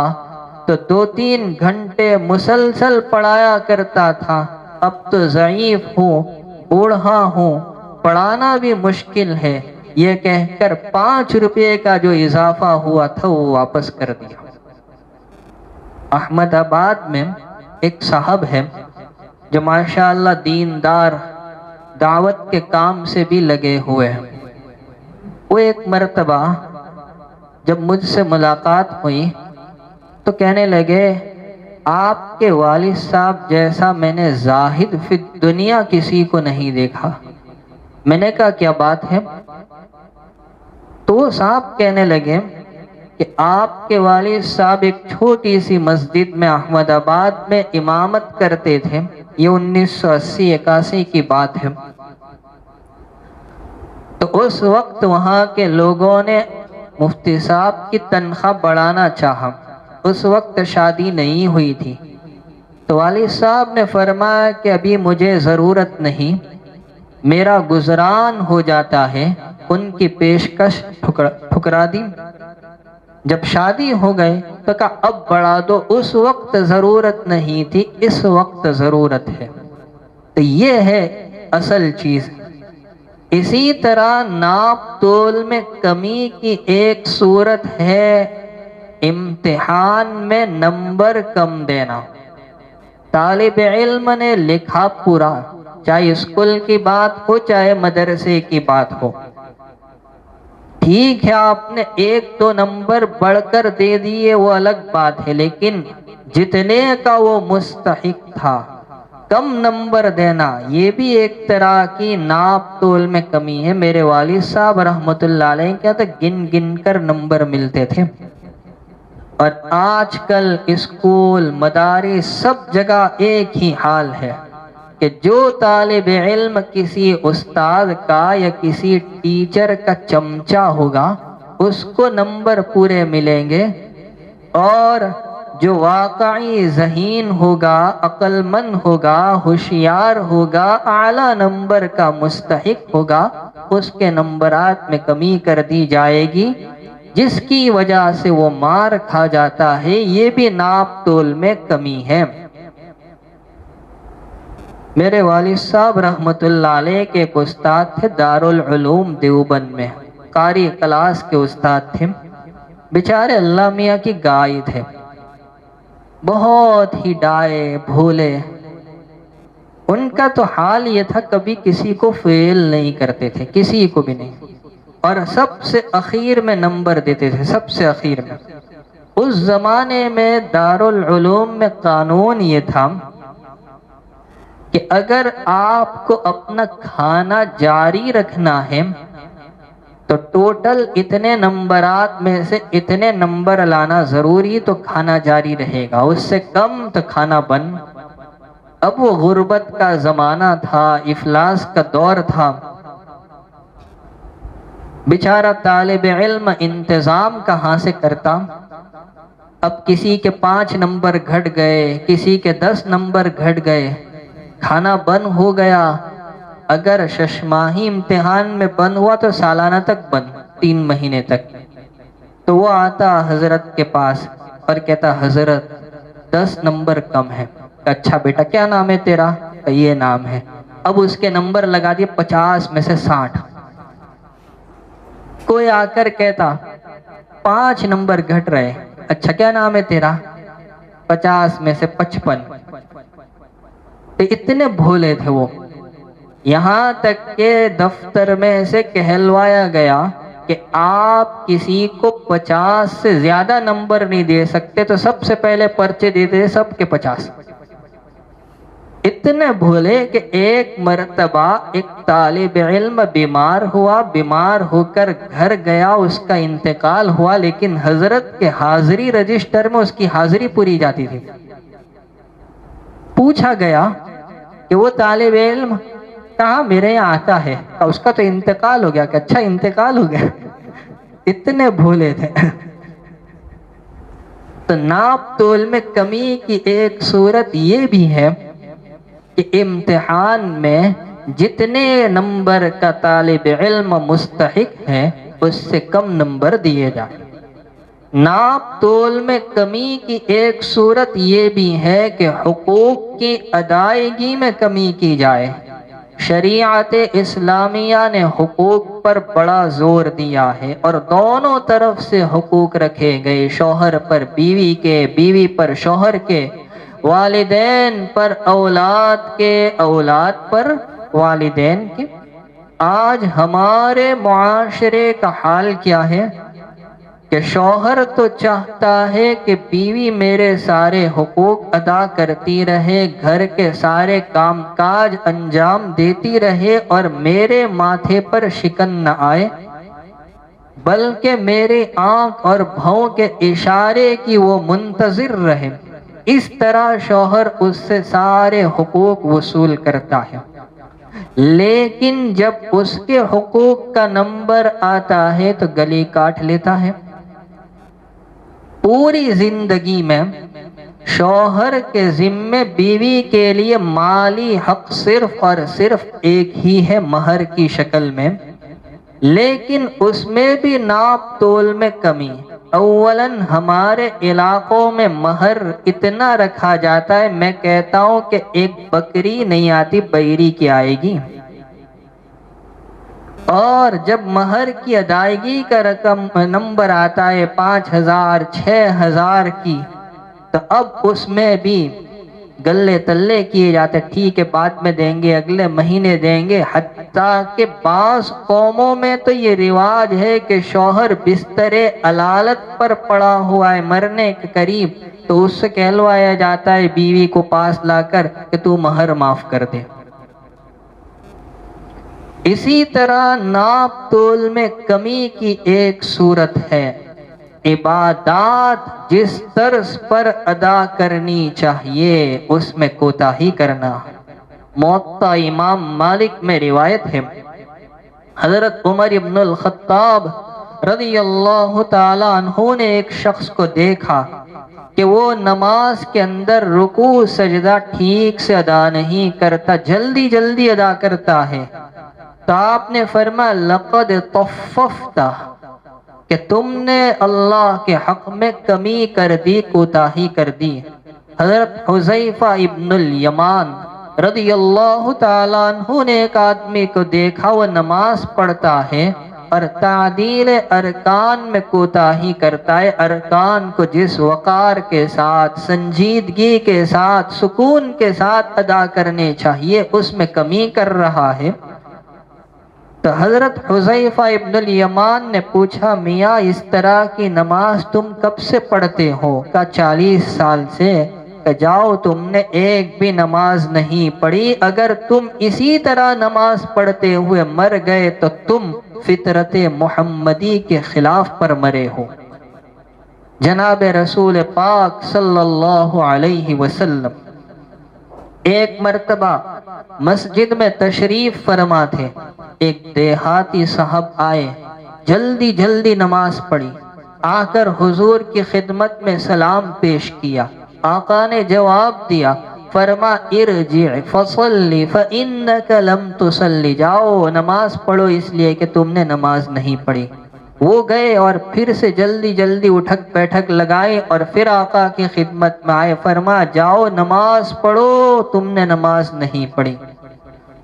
تو 2-3 گھنٹے مسلسل پڑھایا کرتا تھا، اب تو ضعیف ہوں، بوڑھا ہوں، پڑھانا بھی مشکل ہے۔ یہ کہہ کر 5 روپے کا جو اضافہ ہوا تھا وہ واپس کر دیا۔ احمد آباد میں ایک صاحب ہے جو ماشاءاللہ دیندار، دعوت کے کام سے بھی لگے ہوئے ہیں۔ وہ ایک مرتبہ جب مجھ سے ملاقات ہوئی تو کہنے لگے آپ کے والد صاحب جیسا میں نے زاہد فی دنیا کسی کو نہیں دیکھا۔ میں نے کہا کیا بات ہے؟ تو وہ صاحب کہنے لگے کہ آپ کے والد صاحب ایک چھوٹی سی مسجد میں احمد آباد میں امامت کرتے تھے۔ یہ 1980-81 کی بات ہے۔ تو اس وقت وہاں کے لوگوں نے مفتی صاحب کی تنخواہ بڑھانا چاہا۔ اس وقت شادی نہیں ہوئی تھی تو والد صاحب نے فرمایا کہ ابھی مجھے ضرورت نہیں، میرا گزران ہو جاتا ہے۔ ان کی پیشکش ٹھکرا دی۔ جب شادی ہو گئے تو کہا اب بڑھا دو، اس وقت ضرورت نہیں تھی، اس وقت ضرورت ہے۔ تو یہ ہے اصل چیز۔ اسی طرح ناپ تول میں کمی کی ایک صورت ہے امتحان میں نمبر کم دینا۔ طالب علم نے لکھا پورا، چاہے اسکول کی بات ہو چاہے مدرسے کی بات ہو، ٹھیک ہے آپ نے 1-2 نمبر بڑھ کر دے دیے وہ الگ بات ہے، لیکن جتنے کا وہ مستحق تھا کم نمبر دینا یہ بھی ایک طرح کی ناپ تول میں کمی ہے۔ میرے والد صاحب رحمت اللہ علیہ کیا تھا، گن گن کر نمبر ملتے تھے، اور آج کل اسکول مدارس سب جگہ ایک ہی حال ہے کہ جو طالب علم کسی استاد کا یا کسی ٹیچر کا چمچہ ہوگا اس کو نمبر پورے ملیں گے، اور جو واقعی ذہین ہوگا، عقل مند ہوگا، ہوشیار ہوگا، اعلیٰ نمبر کا مستحق ہوگا، اس کے نمبرات میں کمی کر دی جائے گی، جس کی وجہ سے وہ مار کھا جاتا ہے۔ یہ بھی ناپ تول میں کمی ہے۔ میرے والد صاحب رحمت اللہ علیہ کے ایک استاد تھے دارالعلوم دیوبند میں، قاری کلاس کے استاد تھے، بیچارے اللہ میاں کی گائے تھے، بہت ہی ڈائے بھولے۔ ان کا تو حال یہ تھا کبھی کسی کو فیل نہیں کرتے تھے، کسی کو بھی نہیں، اور سب سے اخیر میں نمبر دیتے تھے، سب سے اخیر میں۔ اس زمانے میں دارالعلوم میں قانون یہ تھا کہ اگر آپ کو اپنا کھانا جاری رکھنا ہے تو ٹوٹل اتنے نمبرات میں سے اتنے نمبر لانا ضروری، تو کھانا جاری رہے گا، اس سے کم تو کھانا بند۔ اب وہ غربت کا زمانہ تھا، افلاس کا دور تھا، بیچارہ طالب علم انتظام کہاں سے کرتا؟ اب کسی کے 5 نمبر گھٹ گئے، کسی کے 10 نمبر گھٹ گئے، کھانا بند ہو گیا۔ اگر ششماہی امتحان میں بند ہوا تو سالانہ تک بند، 3 مہینے تک۔ تو وہ آتا حضرت کے پاس اور کہتا حضرت 10 نمبر کم ہے۔ اچھا بیٹا کیا نام ہے تیرا؟ یہ نام ہے۔ اب اس کے نمبر لگا دیے 50 میں سے 60۔ کوئی آ کر کہتا 5 نمبر گھٹ رہے، اچھا کیا نام ہے تیرا؟ 50 میں سے 55۔ تو اتنے بھولے تھے وہ، یہاں تک کہ دفتر میں سے کہلوایا گیا کہ آپ کسی کو 50 سے زیادہ نمبر نہیں دے سکتے، تو سب سے پہلے پرچے دیتے سب کے 50۔ اتنے بھولے کہ ایک مرتبہ ایک طالب علم بیمار ہوا، بیمار ہو کر گھر گیا، اس کا انتقال ہوا، لیکن حضرت کے حاضری رجسٹر میں اس کی حاضری پوری جاتی تھی۔ پوچھا گیا کہ وہ طالب علم کہاں؟ میرے یہاں آتا ہے، اس کا تو انتقال ہو گیا۔ کہ اچھا انتقال ہو گیا؟ اتنے بھولے تھے۔ تو ناپ تول میں کمی کی ایک صورت یہ بھی ہے کہ امتحان میں جتنے نمبر کا طالب علم مستحق ہے اس سے کم نمبر دیے جائیں۔ ناپ تول میں کمی کی ایک صورت یہ بھی ہے کہ حقوق کی ادائیگی میں کمی کی جائے۔ شریعت اسلامیہ نے حقوق پر بڑا زور دیا ہے اور دونوں طرف سے حقوق رکھے گئے، شوہر پر بیوی کے، بیوی پر شوہر کے، والدین پر اولاد کے، اولاد پر والدین کے۔ آج ہمارے معاشرے کا حال کیا ہے کہ شوہر تو چاہتا ہے کہ بیوی میرے سارے حقوق ادا کرتی رہے، گھر کے سارے کام کاج انجام دیتی رہے اور میرے ماتھے پر شکن نہ آئے، بلکہ میرے آنکھ اور بھوں کے اشارے کی وہ منتظر رہے۔ اس طرح شوہر اس سے سارے حقوق وصول کرتا ہے، لیکن جب اس کے حقوق کا نمبر آتا ہے تو گلی کاٹ لیتا ہے۔ پوری زندگی میں شوہر کے ذمے بیوی کے لیے مالی حق صرف اور صرف ایک ہی ہے، مہر کی شکل میں، لیکن اس میں بھی ناپ تول میں کمی۔ اولاً ہمارے علاقوں میں مہر اتنا رکھا جاتا ہے، میں کہتا ہوں کہ ایک بکری نہیں آتی، بیری کی آئے گی۔ اور جب مہر کی ادائیگی کا رقم نمبر آتا ہے 5000 6000 کی، تو اب اس میں بھی گلے تلے کیے جاتے، ٹھیک ہے بعد میں دیں گے، اگلے مہینے دیں گے۔ حتیٰ کہ بعض قوموں میں تو یہ رواج ہے کہ شوہر بستر علالت پر پڑا ہوا ہے، مرنے کے قریب، تو اس سے کہلوایا جاتا ہے بیوی کو پاس لا کر کہ تو مہر معاف کر دے۔ اسی طرح ناپ تول میں کمی کی ایک صورت ہے، عبادات جس طرز پر ادا کرنی چاہیے اس میں کوتاہی کرنا۔ موطا امام مالک میں روایت ہے، حضرت عمر ابن الخطاب رضی اللہ تعالی عنہ نے ایک شخص کو دیکھا کہ وہ نماز کے اندر رکوع سجدہ ٹھیک سے ادا نہیں کرتا، جلدی جلدی ادا کرتا ہے۔ تو آپ نے فرمایا لقد طففت، کہ تم نے اللہ کے حق میں کمی کر دی، کوتاہی کر دی۔ حضرت حذیفہ ابن الیمان رضی اللہ تعالیٰ عنہ نے ایک آدمی کو دیکھا، وہ نماز پڑھتا ہے اور تعدیل ارکان میں کوتاہی کرتا ہے۔ ارکان کو جس وقار کے ساتھ، سنجیدگی کے ساتھ، سکون کے ساتھ ادا کرنے چاہیے اس میں کمی کر رہا ہے۔ تو حضرت حذیفہ ابن الیمان نے پوچھا میاں اس طرح کی نماز تم کب سے پڑھتے ہو؟ کہا 40 سال سے۔ کہ جاؤ تم نے ایک بھی نماز نہیں پڑھی، اگر تم اسی طرح نماز پڑھتے ہوئے مر گئے تو تم فطرت محمدی کے خلاف پر مرے ہو۔ جناب رسول پاک صلی اللہ علیہ وسلم ایک مرتبہ مسجد میں تشریف فرما تھے، ایک دیہاتی صاحب آئے، جلدی جلدی نماز پڑھی، آ کر حضور کی خدمت میں سلام پیش کیا۔ آقا نے جواب دیا، فرما ارجع فصلی فإنک لم تصلی، جاؤ نماز پڑھو اس لیے کہ تم نے نماز نہیں پڑھی۔ وہ گئے اور پھر سے جلدی جلدی اٹھک بیٹھک لگائے اور پھر آقا کی خدمت میں آئے، فرما جاؤ نماز پڑھو تم نے نماز نہیں پڑھی۔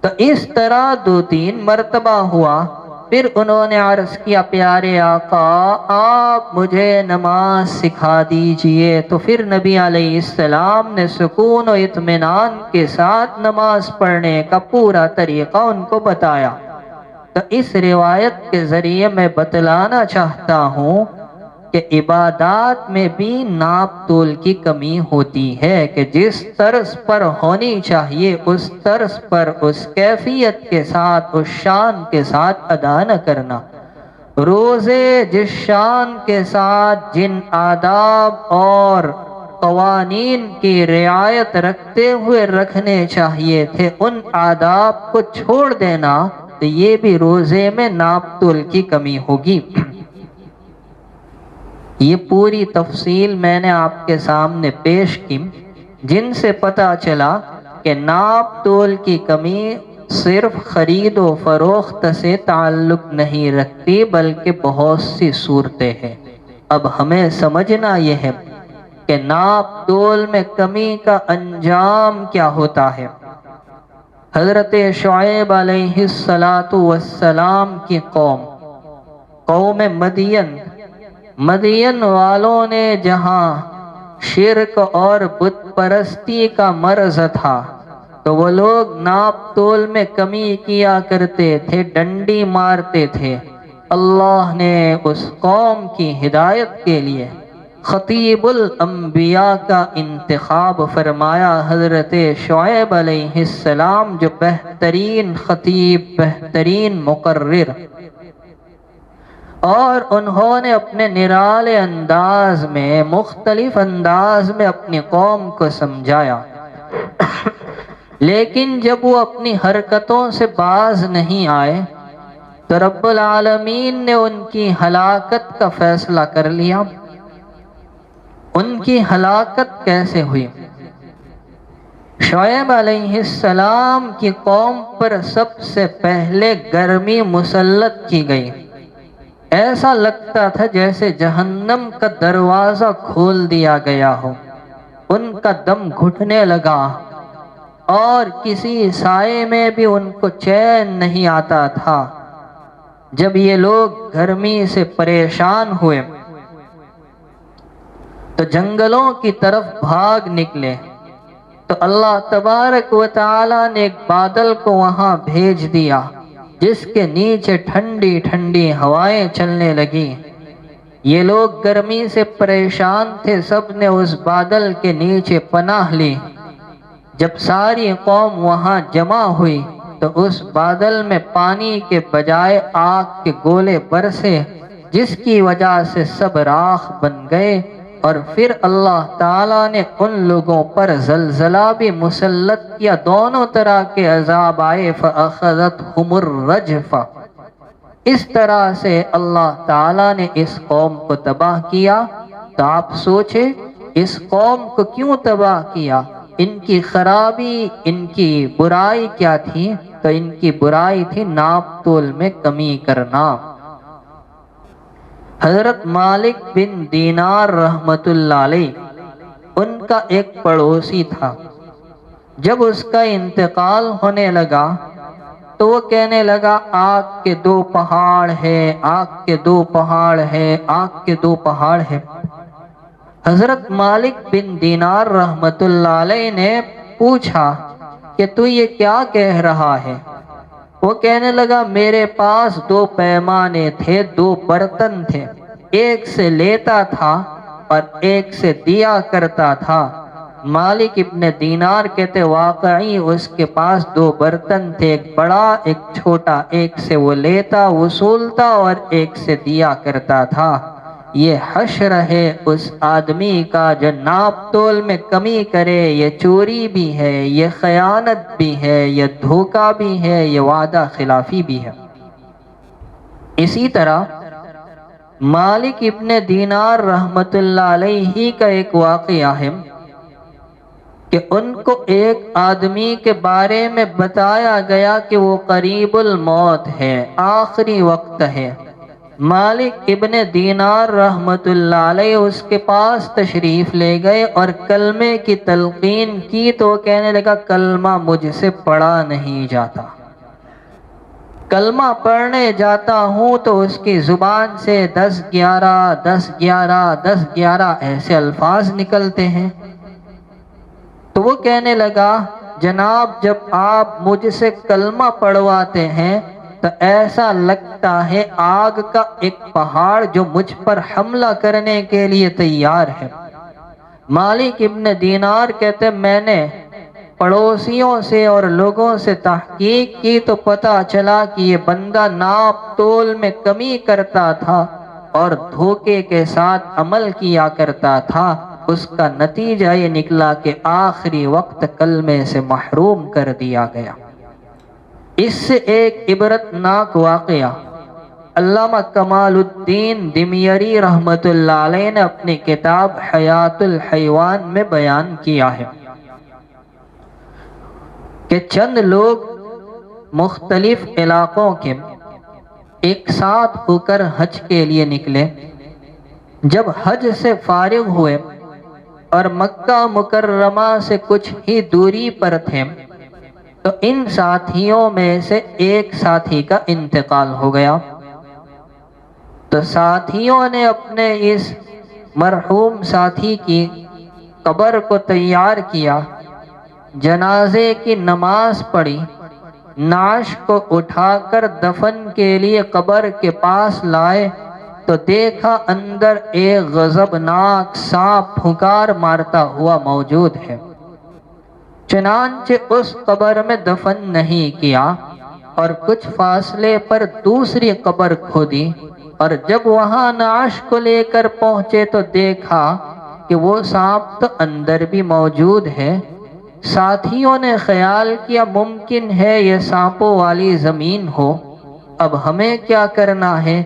تو اس طرح 2-3 مرتبہ ہوا پھر انہوں نے عرض کیا پیارے آقا آپ مجھے نماز سکھا دیجئے، تو پھر نبی علیہ السلام نے سکون و اطمینان کے ساتھ نماز پڑھنے کا پورا طریقہ ان کو بتایا۔ تو اس روایت کے ذریعے میں بتلانا چاہتا ہوں کہ عبادات میں بھی ناپ تول کی کمی ہوتی ہے کہ جس طرز پر ہونی چاہیے اس طرز پر، اس کیفیت کے ساتھ، اس شان کے ساتھ ادا نہ کرنا۔ روزے جس شان کے ساتھ، جن آداب اور قوانین کی رعایت رکھتے ہوئے رکھنے چاہیے تھے، ان آداب کو چھوڑ دینا تو یہ بھی روزے میں ناپ تول کی کمی ہوگی۔ یہ پوری تفصیل میں نے آپ کے سامنے پیش کی، جن سے پتہ چلا کہ ناپ تول کی کمی صرف خرید و فروخت سے تعلق نہیں رکھتی بلکہ بہت سی صورتیں ہیں۔ اب ہمیں سمجھنا یہ ہے کہ ناپ تول میں کمی کا انجام کیا ہوتا ہے۔ حضرت شعیب علیہ السلام کی قوم مدین والوں نے جہاں شرک اور بت پرستی کا مرض تھا تو وہ لوگ ناپ تول میں کمی کیا کرتے تھے، ڈنڈی مارتے تھے۔ اللہ نے اس قوم کی ہدایت کے لیے خطیب الانبیاء کا انتخاب فرمایا، حضرت شعیب علیہ السلام، جو بہترین خطیب، بہترین مقرر، اور انہوں نے اپنے نرالے انداز میں، مختلف انداز میں اپنی قوم کو سمجھایا۔ لیکن جب وہ اپنی حرکتوں سے باز نہیں آئے تو رب العالمین نے ان کی ہلاکت کا فیصلہ کر لیا۔ ان کی ہلاکت کیسے ہوئی؟ شعیب علیہ السلام کی قوم پر سب سے پہلے گرمی مسلط کی گئی۔ ایسا لگتا تھا جیسے جہنم کا دروازہ کھول دیا گیا ہو۔ ان کا دم گھٹنے لگا اور کسی سائے میں بھی ان کو چین نہیں آتا تھا۔ جب یہ لوگ گرمی سے پریشان ہوئے تو جنگلوں کی طرف بھاگ نکلے، تو اللہ تبارک و تعالی نے ایک بادل کو وہاں بھیج دیا جس کے نیچے ٹھنڈی ٹھنڈی ہوائیں چلنے لگیں۔ یہ لوگ گرمی سے پریشان تھے، سب نے اس بادل کے نیچے پناہ لی۔ جب ساری قوم وہاں جمع ہوئی تو اس بادل میں پانی کے بجائے آگ کے گولے برسے، جس کی وجہ سے سب راکھ بن گئے، اور پھر اللہ تعالیٰ نے ان لوگوں پر زلزلہ بھی مسلط کیا، دونوں طرح کے عذاب آئے، فَأَخَذَتْهُمُ الرَّجْفَةُ۔ اس طرح سے اللہ تعالیٰ نے اس قوم کو تباہ کیا۔ تو آپ سوچیں اس قوم کو کیوں تباہ کیا؟ ان کی خرابی، ان کی برائی کیا تھی؟ تو ان کی برائی تھی ناپ تول میں کمی کرنا۔ حضرت مالک بن دینار رحمت اللہ علیہ، ان کا ایک پڑوسی تھا۔ جب اس کا انتقال ہونے لگا تو وہ کہنے لگا آگ کے 2 پہاڑ ہیں، آگ کے 2 پہاڑ ہیں، آگ کے 2 پہاڑ ہیں۔ حضرت مالک بن دینار رحمت اللہ علیہ نے پوچھا کہ تو یہ کیا کہہ رہا ہے؟ وہ کہنے لگا میرے پاس 2 پیمانے تھے، 2 برتن تھے، ایک سے لیتا تھا اور ایک سے دیا کرتا تھا۔ مالک ابن دینار کہتے واقعی اس کے پاس 2 برتن تھے، ایک بڑا ایک چھوٹا، ایک سے وہ لیتا وصولتا اور ایک سے دیا کرتا تھا۔ یہ حشر ہے اس آدمی کا جو ناپ تول میں کمی کرے، یہ چوری بھی ہے، یہ خیانت بھی ہے، یہ دھوکہ بھی ہے، یہ وعدہ خلافی بھی ہے۔ اسی طرح مالک ابن دینار رحمت اللہ علیہ کا ایک واقعہ ہے کہ ان کو ایک آدمی کے بارے میں بتایا گیا کہ وہ قریب الموت ہے، آخری وقت ہے۔ مالک ابن دینار رحمت اللہ علیہ اس کے پاس تشریف لے گئے اور کلمے کی تلقین کی تو وہ کہنے لگا کلمہ مجھ سے پڑھا نہیں جاتا۔ کلمہ پڑھنے جاتا ہوں تو اس کی زبان سے 10-11 10-11 10-11 ایسے الفاظ نکلتے ہیں۔ تو وہ کہنے لگا جناب جب آپ مجھ سے کلمہ پڑھواتے ہیں تو ایسا لگتا ہے آگ کا ایک پہاڑ جو مجھ پر حملہ کرنے کے لیے تیار ہے۔ مالک ابن دینار کہتے میں نے پڑوسیوں سے اور لوگوں سے تحقیق کی تو پتہ چلا کہ یہ بندہ ناپ تول میں کمی کرتا تھا اور دھوکے کے ساتھ عمل کیا کرتا تھا۔ اس کا نتیجہ یہ نکلا کہ آخری وقت کلمے سے محروم کر دیا گیا۔ اس سے ایک عبرتناک واقعہ علامہ کمال الدین دمیری رحمت اللہ علیہ نے اپنی کتاب حیات الحیوان میں بیان کیا ہے کہ چند لوگ مختلف علاقوں کے ایک ساتھ ہو کر حج کے لیے نکلے۔ جب حج سے فارغ ہوئے اور مکہ مکرمہ سے کچھ ہی دوری پر تھے تو ان ساتھیوں میں سے ایک ساتھی کا انتقال ہو گیا۔ تو ساتھیوں نے اپنے اس مرحوم ساتھی کی قبر کو تیار کیا، جنازے کی نماز پڑھی، نعش کو اٹھا کر دفن کے لیے قبر کے پاس لائے تو دیکھا اندر ایک غضبناک سانپ پھنکار مارتا ہوا موجود ہے۔ چنانچہ اس قبر میں دفن نہیں کیا اور کچھ فاصلے پر دوسری قبر کھودی، اور جب وہاں نعش کو لے کر پہنچے تو دیکھا کہ وہ سانپ تو اندر بھی موجود ہے۔ ساتھیوں نے خیال کیا ممکن ہے یہ سانپوں والی زمین ہو، اب ہمیں کیا کرنا ہے؟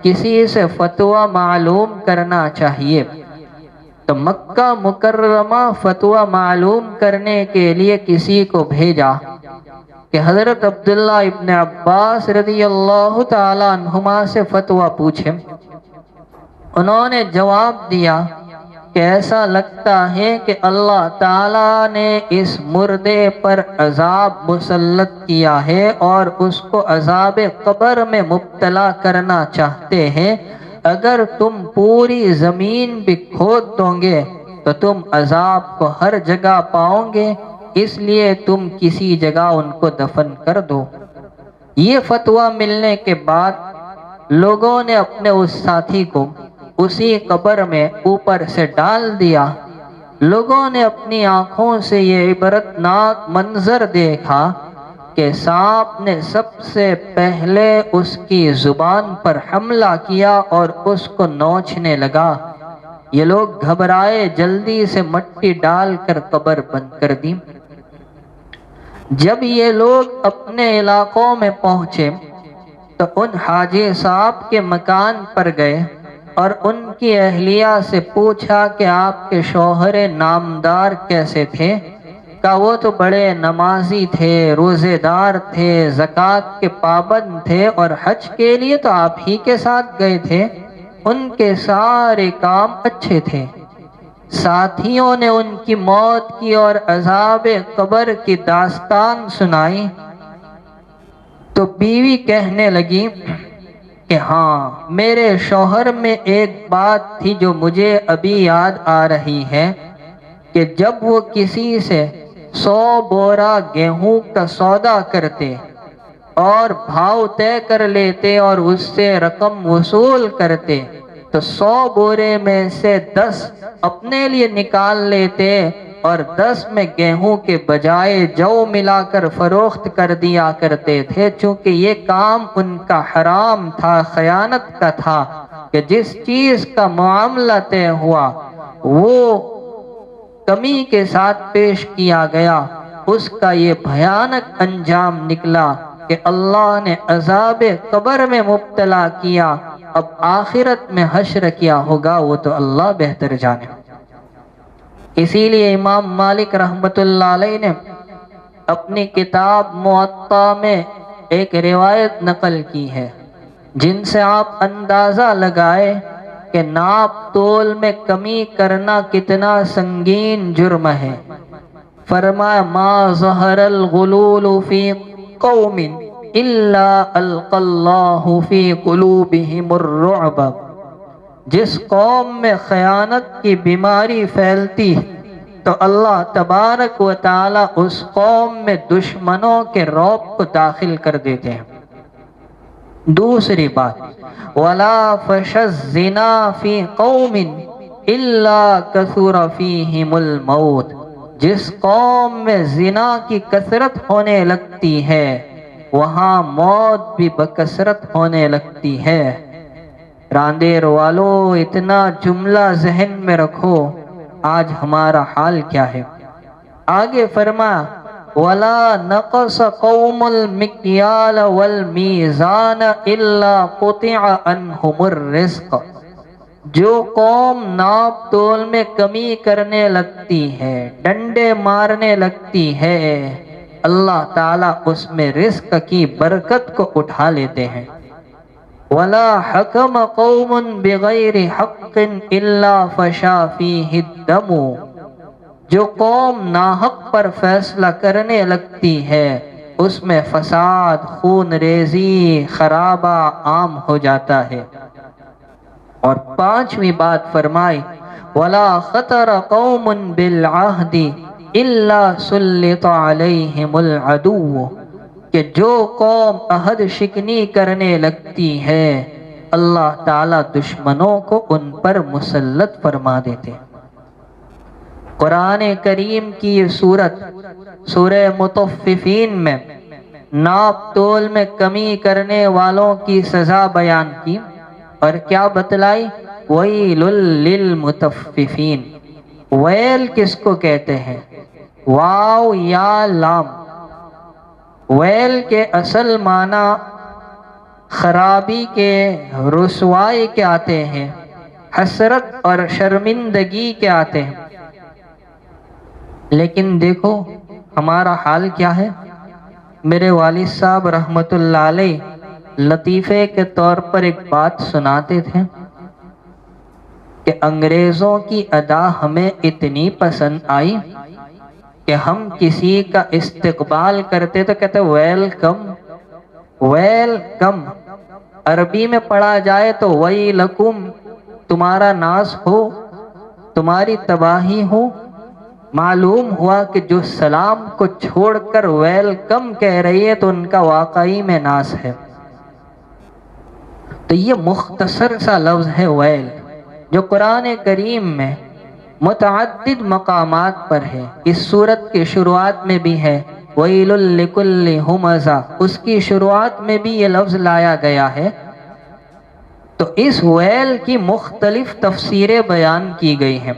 کسی سے فتویٰ معلوم کرنا چاہیے۔ تو مکہ مکرمہ فتویٰ معلوم کرنے کے لیے کسی کو بھیجا کہ حضرت عبداللہ ابن عباس رضی اللہ تعالی عنہما سے فتویٰ پوچھیں۔ انہوں نے جواب دیا کہ ایسا لگتا ہے کہ اللہ تعالیٰ نے اس مردے پر عذاب مسلط کیا ہے اور اس کو عذاب قبر میں مبتلا کرنا چاہتے ہیں۔ اگر تم پوری زمین بھی کھود دو گے تو تم عذاب کو ہر جگہ پاؤ گے، اس لیے تم کسی جگہ ان کو دفن کر دو۔ یہ فتویٰ ملنے کے بعد لوگوں نے اپنے اس ساتھی کو اسی قبر میں اوپر سے ڈال دیا۔ لوگوں نے اپنی آنکھوں سے یہ عبرتناک منظر دیکھا کہ سانپ نے سب سے پہلے اس کی زبان پر حملہ کیا اور اس کو نوچنے لگا۔ یہ لوگ گھبرائے، جلدی سے مٹی ڈال کر قبر بند کر دی۔ جب یہ لوگ اپنے علاقوں میں پہنچے تو ان حاجی صاحب کے مکان پر گئے اور ان کی اہلیہ سے پوچھا کہ آپ کے شوہر نامدار کیسے تھے؟ کہا وہ تو بڑے نمازی تھے، روزے دار تھے، زکوٰۃ کے پابند تھے اور حج کے لیے تو آپ ہی کے ساتھ گئے تھے، ان کے سارے کام اچھے تھے۔ ساتھیوں نے ان کی موت کی اور عذاب قبر کی داستان سنائی تو بیوی کہنے لگی کہ ہاں میرے شوہر میں ایک بات تھی جو مجھے ابھی یاد آ رہی ہے کہ جب وہ کسی سے 100 بورا گیہوں کا سودا کرتے اور بھاؤ طے کر لیتے اور اس سے رقم وصول کرتے تو 100 بورے میں سے 10 اپنے لیے نکال لیتے اور 10 میں گیہوں کے بجائے جو ملا کر فروخت کر دیا کرتے تھے، چونکہ یہ کام ان کا حرام تھا، خیانت کا تھا کہ جس چیز کا معاملہ طے ہوا وہ کمی کے ساتھ پیش کیا گیا، اس کا یہ بھیانک انجام نکلا کہ اللہ نے عذاب قبر میں مبتلا کیا۔ اب آخرت میں حشر کیا ہوگا وہ تو اللہ بہتر جانے۔ اسی لیے امام مالک رحمت اللہ علیہ نے اپنی کتاب موطا میں ایک روایت نقل کی ہے جن سے آپ اندازہ لگائے کہ ناپ تول میں کمی کرنا کتنا سنگین جرم ہے۔ فرمایا ما ظہر الغلول فی قوم الا القى الله في قلوبهم الرعب، جس قوم میں خیانت کی بیماری پھیلتی تو اللہ تبارک و تعالی اس قوم میں دشمنوں کے رعب کو داخل کر دیتے ہیں۔ دوسری بات، وَلَا فَشَ الزِّنَا فِي قَوْمٍ إِلَّا كَثُرَ فِيهِمُ الْمَوْتِ، جس قوم میں زنا کی کثرت ہونے لگتی ہے وہاں موت بھی بکثرت ہونے لگتی ہے۔ راندیر والو، اتنا جملہ ذہن میں رکھو، آج ہمارا حال کیا ہے۔ آگے فرما وَلَا نَقَصَ قَوْمُ الْمِكْيَالَ وَالْمِيزَانَ إِلَّا قُطِعَ عَنْهُمُ الرِّزْقَ، جو قوم ناپ تول میں کمی کرنے لگتی ہے، ڈنڈے مارنے لگتی ہے، اللہ تعالیٰ اس میں رزق کی برکت کو اٹھا لیتے ہیں۔ وَلَا حَكَمَ قَوْمٌ بِغَيْرِ حَقٍّ إِلَّا فَشَا فِيهِ الدَّمُ، جو قوم ناحق پر فیصلہ کرنے لگتی ہے اس میں فساد، خون ریزی، خرابہ عام ہو جاتا ہے۔ اور پانچویں بات فرمائی وَلَا خَطَرَ قَوْمٌ بِالْعَهْدِ إِلَّا سُلِّطَ عَلَيْهِمُ الْعَدُوُّ، کہ جو قوم عہد شکنی کرنے لگتی ہے اللہ تعالیٰ دشمنوں کو ان پر مسلط فرما دیتے ہیں۔ قرآن کریم کی یہ سورت سورہ مطففین میں ناپ تول میں کمی کرنے والوں کی سزا بیان کی اور کیا بتلائی؟ ویل للمطففین۔ ویل کس کو کہتے ہیں؟ واو یا لام۔ ویل کے اصل معنی خرابی کے، رسوائی کے آتے ہیں، حسرت اور شرمندگی کے آتے ہیں۔ لیکن دیکھو ہمارا حال کیا ہے۔ میرے والد صاحب رحمت اللہ علیہ لطیفے کے طور پر ایک بات سناتے تھے کہ انگریزوں کی ادا ہمیں اتنی پسند آئی کہ ہم کسی کا استقبال کرتے تو کہتے ویلکم ویلکم، عربی میں پڑھا جائے تو ویلکم، تمہارا ناس ہو، تمہاری تباہی ہو۔ معلوم ہوا کہ جو سلام کو چھوڑ کر ویلکم کہہ رہی ہے تو ان کا واقعی میں ناس ہے۔ تو یہ مختصر سا لفظ ہے ویل، جو قرآن کریم میں متعدد مقامات پر ہے۔ اس سورت کی شروعات میں بھی ہے ویل لکل ہمزہ، اس کی شروعات میں بھی یہ لفظ لایا گیا ہے۔ تو اس ویل کی مختلف تفسیریں بیان کی گئی ہیں۔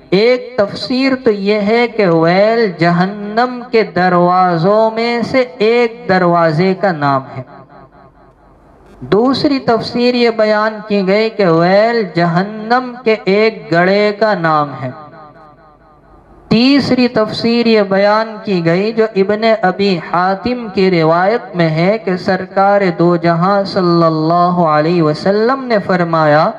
ایک تفسیر تو یہ ہے کہ ویل جہنم کے دروازوں میں سے ایک دروازے کا نام ہے۔ دوسری تفسیر یہ بیان کی گئی کہ ویل جہنم کے ایک گڑھے کا نام ہے۔ تیسری تفسیر یہ بیان کی گئی جو ابن ابی حاتم کی روایت میں ہے کہ سرکار دو جہاں صلی اللہ علیہ وسلم نے فرمایا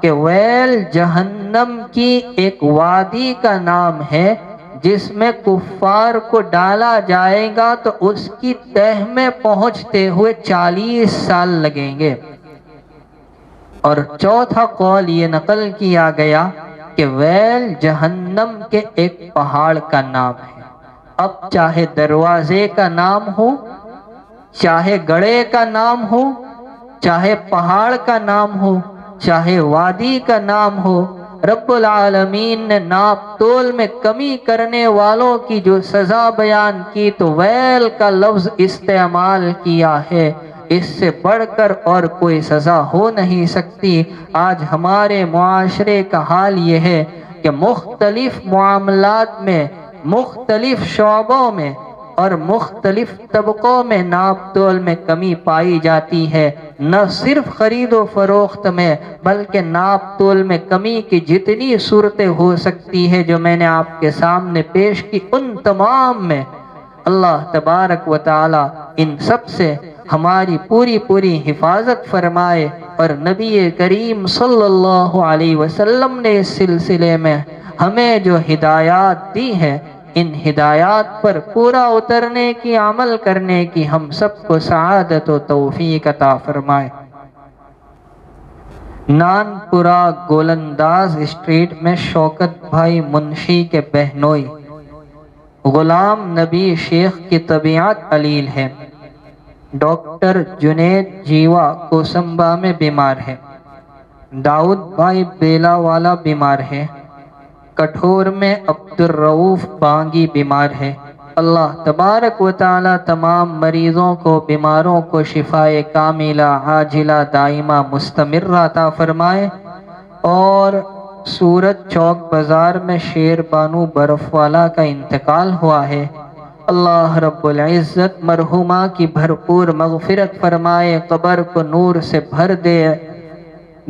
کہ ویل جہنم کی ایک وادی کا نام ہے جس میں کفار کو ڈالا جائے گا تو اس کی تہ میں پہنچتے ہوئے 40 سال لگیں گے۔ اور چوتھا قول یہ نقل کیا گیا کہ ویل جہنم کے ایک پہاڑ کا نام ہے۔ اب چاہے دروازے کا نام ہو، چاہے گڑھے کا نام ہو، چاہے پہاڑ کا نام ہو، چاہے وادی کا نام ہو، رب العالمین نے ناپ تول میں کمی کرنے والوں کی جو سزا بیان کی تو ویل کا لفظ استعمال کیا ہے۔ اس سے بڑھ کر اور کوئی سزا ہو نہیں سکتی۔ آج ہمارے معاشرے کا حال یہ ہے کہ مختلف معاملات میں، مختلف شعبوں میں اور مختلف طبقوں میں ناپ تول میں کمی پائی جاتی ہے۔ نہ صرف خرید و فروخت میں بلکہ ناپ تول میں کمی کی جتنی صورتیں ہو سکتی ہے جو میں نے آپ کے سامنے پیش کی، ان تمام میں اللہ تبارک و تعالی ان سب سے ہماری پوری حفاظت فرمائے۔ اور نبی کریم صلی اللہ علیہ وسلم نے اس سلسلے میں ہمیں جو ہدایات دی ہے ان ہدایات پر پورا اترنے کی، عمل کرنے کی ہم سب کو سعادت و توفیق عطا فرمائے۔ نان پورہ گولنداز اسٹریٹ میں شوکت بھائی منشی کے بہنوئی غلام نبی شیخ کی طبیعت علیل ہے۔ ڈاکٹر جنید جیوا کوسمبا میں بیمار ہے۔ داؤد بھائی بیلا والا بیمار ہے۔ کٹھور میں عبدالرؤوف بانگی بیمار ہے۔ اللہ تبارک و تعالی تمام مریضوں کو، بیماروں کو شفائے کاملہ عاجلہ دائمہ مستمرہ عطا فرمائے۔ اور سورت چوک بازار میں شیر بانو برف والا کا انتقال ہوا ہے۔ اللہ رب العزت مرحومہ کی بھرپور مغفرت فرمائے، قبر کو نور سے بھر دے،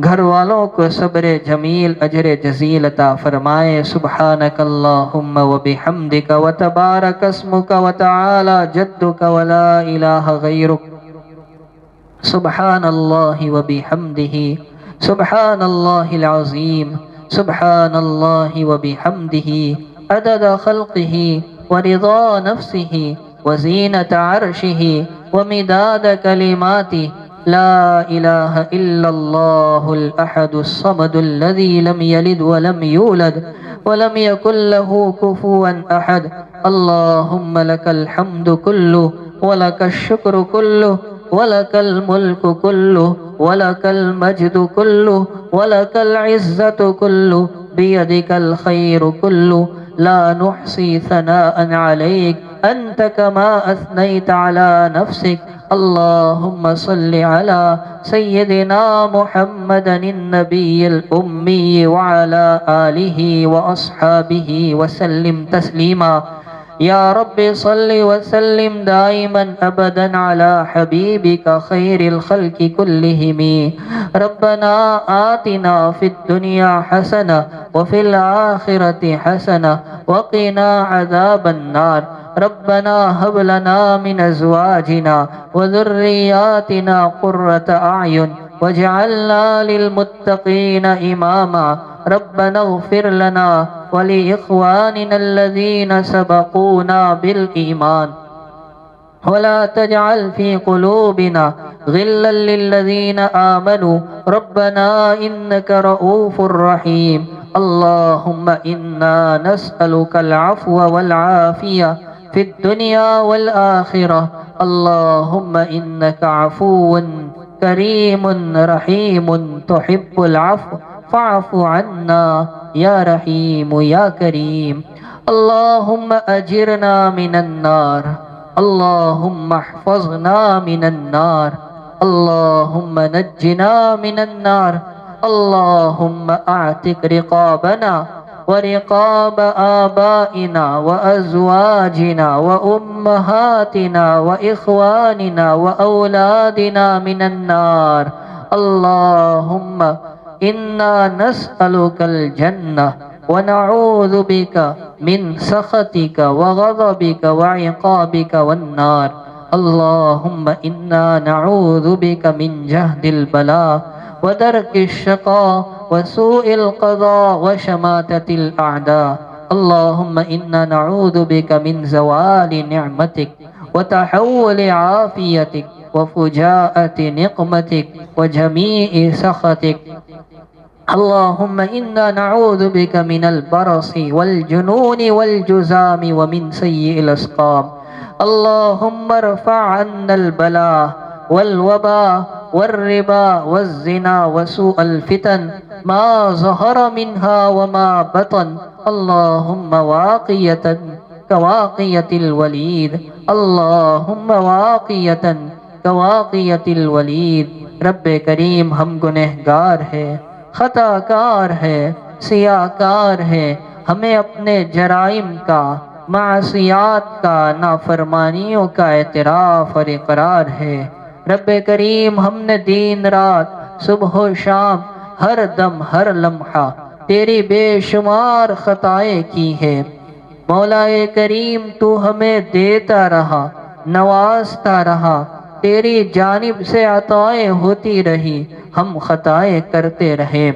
گھر والوں کو صبر جمیل اجر جزیل عطا فرمائے۔ سبحانک اللہم و بحمدک و تبارک اسمک و تعالی جدک و لا الہ غیرک، سبحان اللہ و بحمدہ، سبحان اللہ العظیم، سبحان اللہ و بحمدہ، عدد خلقہ و رضا نفسہ و زینت عرشہ و مداد کلماتہ، لا الہ الا اللہ الاحد الصمد الذی لم یلد ولم یولد ولم یکن له کفوا احد۔ اللہم لک الحمد کلہ ولک الشکر کلہ ولک الملک کلہ ولک المجد کلہ ولک العزت کلہ، بیدک الخیر کلہ، لا نحصی ثناء علیک انت کما اثنیت علی نفسک۔ اللہم صل علی سیدنا محمد النبی الامی وعلی آلہ واصحابہ وسلم تسلیما۔ یا رب صل وسلم دائما ابدا علی حبیبک خیر الخلق کلہم۔ ربنا آتنا فی الدنیا حسنہ وفی الآخرۃ حسنہ وقنا عذاب النار۔ ربنا هب لنا من ازواجنا وذرياتنا قرة اعین واجعلنا للمتقین اماما۔ ربنا اغفر لنا ولاخواننا الذين سبقونا بالایمان ولا تجعل في قلوبنا غلا للذين آمنوا ربنا إنك رؤوف رحيم۔ اللهم إنا نسألك العفو والعافية في الدنيا والآخرة۔ اللهم إنك عفو كريم رحيم تحب العفو فاعف عنا يا رحيم يا كريم۔ اللهم أجرنا من النار، اللهم احفظنا من النار، اللهم نجنا من النار، اللهم اعتق رقابنا ورقاب آبائنا وأزواجنا وأمهاتنا وإخواننا وأولادنا من النار۔ اللهم إنا نسألك الجنة ونعوذ بك من سخطك وغضبك وعقابك والنار۔ اللهم إنا نعوذ بك من جهد البلاء ودرك الشقاء وسوء القضاء وشماتة الأعداء۔ اللهم إنا نعوذ بك من زوال نعمتك وتحول عافيتك وفجاءة نقمتك وجميع سخطك۔ اللهم إنا نعوذ بك من البرص والجنون والجذام ومن سيء الأسقام۔ اللهم ارفع عنا البلاء والوباء والربا والزنا وسوء الفتن ما ظهر منها وما بطن۔ اللهم واقية كواقية الوليد، اللهم واقية كواقية الوليد۔ رب کریم ہم گنہگار ہیں، خطا کار ہے، سیاہ کار ہے، ہمیں اپنے جرائم کا، معصیات کا، نافرمانیوں کا اعتراف اور اقرار ہے۔ رب کریم ہم نے دن رات، صبح و شام، ہر دم ہر لمحہ تیری بے شمار خطائیں کی ہے۔ مولا کریم تو ہمیں دیتا رہا، نوازتا رہا، تیری جانب سے عطائیں ہوتی رہی، ہم خطائیں کرتے رہے۔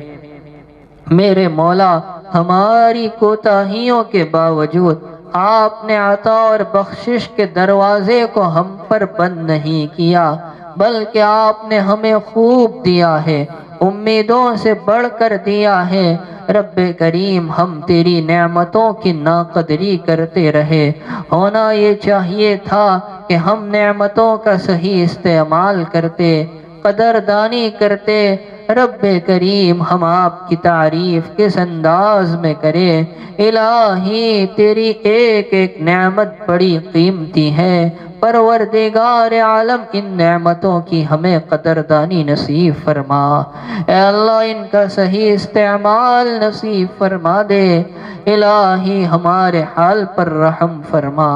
میرے مولا ہماری کوتاہیوں کے باوجود آپ نے عطا اور بخشش کے دروازے کو ہم پر بند نہیں کیا، بلکہ آپ نے ہمیں خوب دیا ہے، امیدوں سے بڑھ کر دیا ہے۔ رب کریم ہم تیری نعمتوں کی ناقدری کرتے رہے، ہونا یہ چاہیے تھا کہ ہم نعمتوں کا صحیح استعمال کرتے، قدردانی کرتے۔ رب کریم ہم آپ کی تعریف کس انداز میں کریں؟ الہی تیری ایک ایک نعمت بڑی قیمتی ہے، پروردگار عالم ان نعمتوں کی ہمیں قدردانی نصیب فرما۔ اے اللہ ان کا صحیح استعمال نصیب فرما دے۔ الہی ہمارے حال پر رحم فرما۔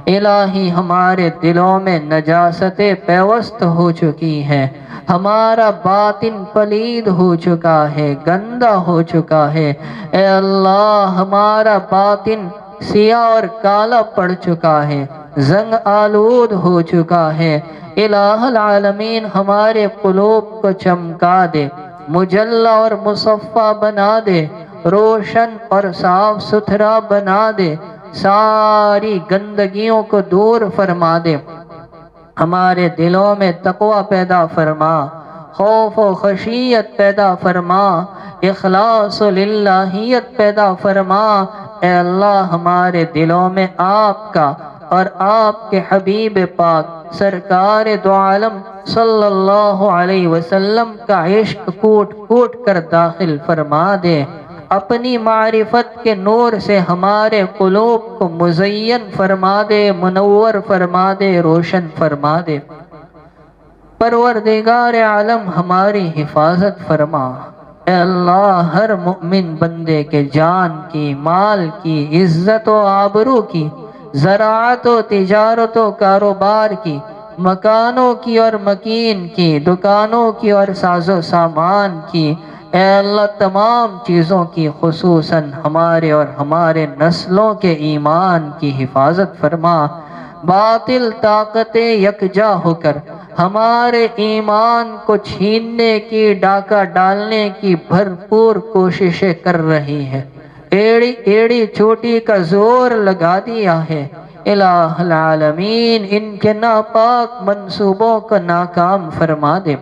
الہی ہمارے دلوں میں نجاستیں پیوست ہو چکی ہیں، ہمارا باطن پلید ہو چکا ہے، گندا ہو چکا ہے۔ اے اللہ ہمارا باطن سیاہ اور کالا پڑ چکا ہے، زنگ آلود ہو چکا ہے۔ الہ العالمین ہمارے قلوب کو چمکا دے، مجلہ اور مصفہ بنا دے، روشن اور صاف ستھرا بنا دے، ساری گندگیوں کو دور فرما دے۔ ہمارے دلوں میں تقوی پیدا فرما، خوف و خشیت پیدا فرما، اخلاص و للہیت پیدا فرما۔ اے اللہ ہمارے دلوں میں آپ کا اور آپ کے حبیب پاک سرکار دو عالم صلی اللہ علیہ وسلم کا عشق کوٹ کوٹ کر داخل فرما دے۔ اپنی معرفت کے نور سے ہمارے قلوب کو مزین فرما دے، منور فرما دے، روشن فرما دے۔ پروردگار عالم ہماری حفاظت فرما۔ اے اللہ ہر مومن بندے کے جان کی، مال کی، عزت و آبرو کی، زراعت و تجارت و کاروبار کی، مکانوں کی اور مکین کی، دکانوں کی اور ساز و سامان کی، اے اللہ تمام چیزوں کی، خصوصاً ہمارے اور ہمارے نسلوں کے ایمان کی حفاظت فرما۔ باطل طاقتیں یکجا ہو کر ہمارے ایمان کو چھیننے کی، ڈاکہ ڈالنے کی بھرپور کوششیں کر رہی ہیں، ایڑی ایڑی چوٹی کا زور لگا دیا ہے۔ الہ العالمین ان کے ناپاک منصوبوں کو ناکام فرما دے۔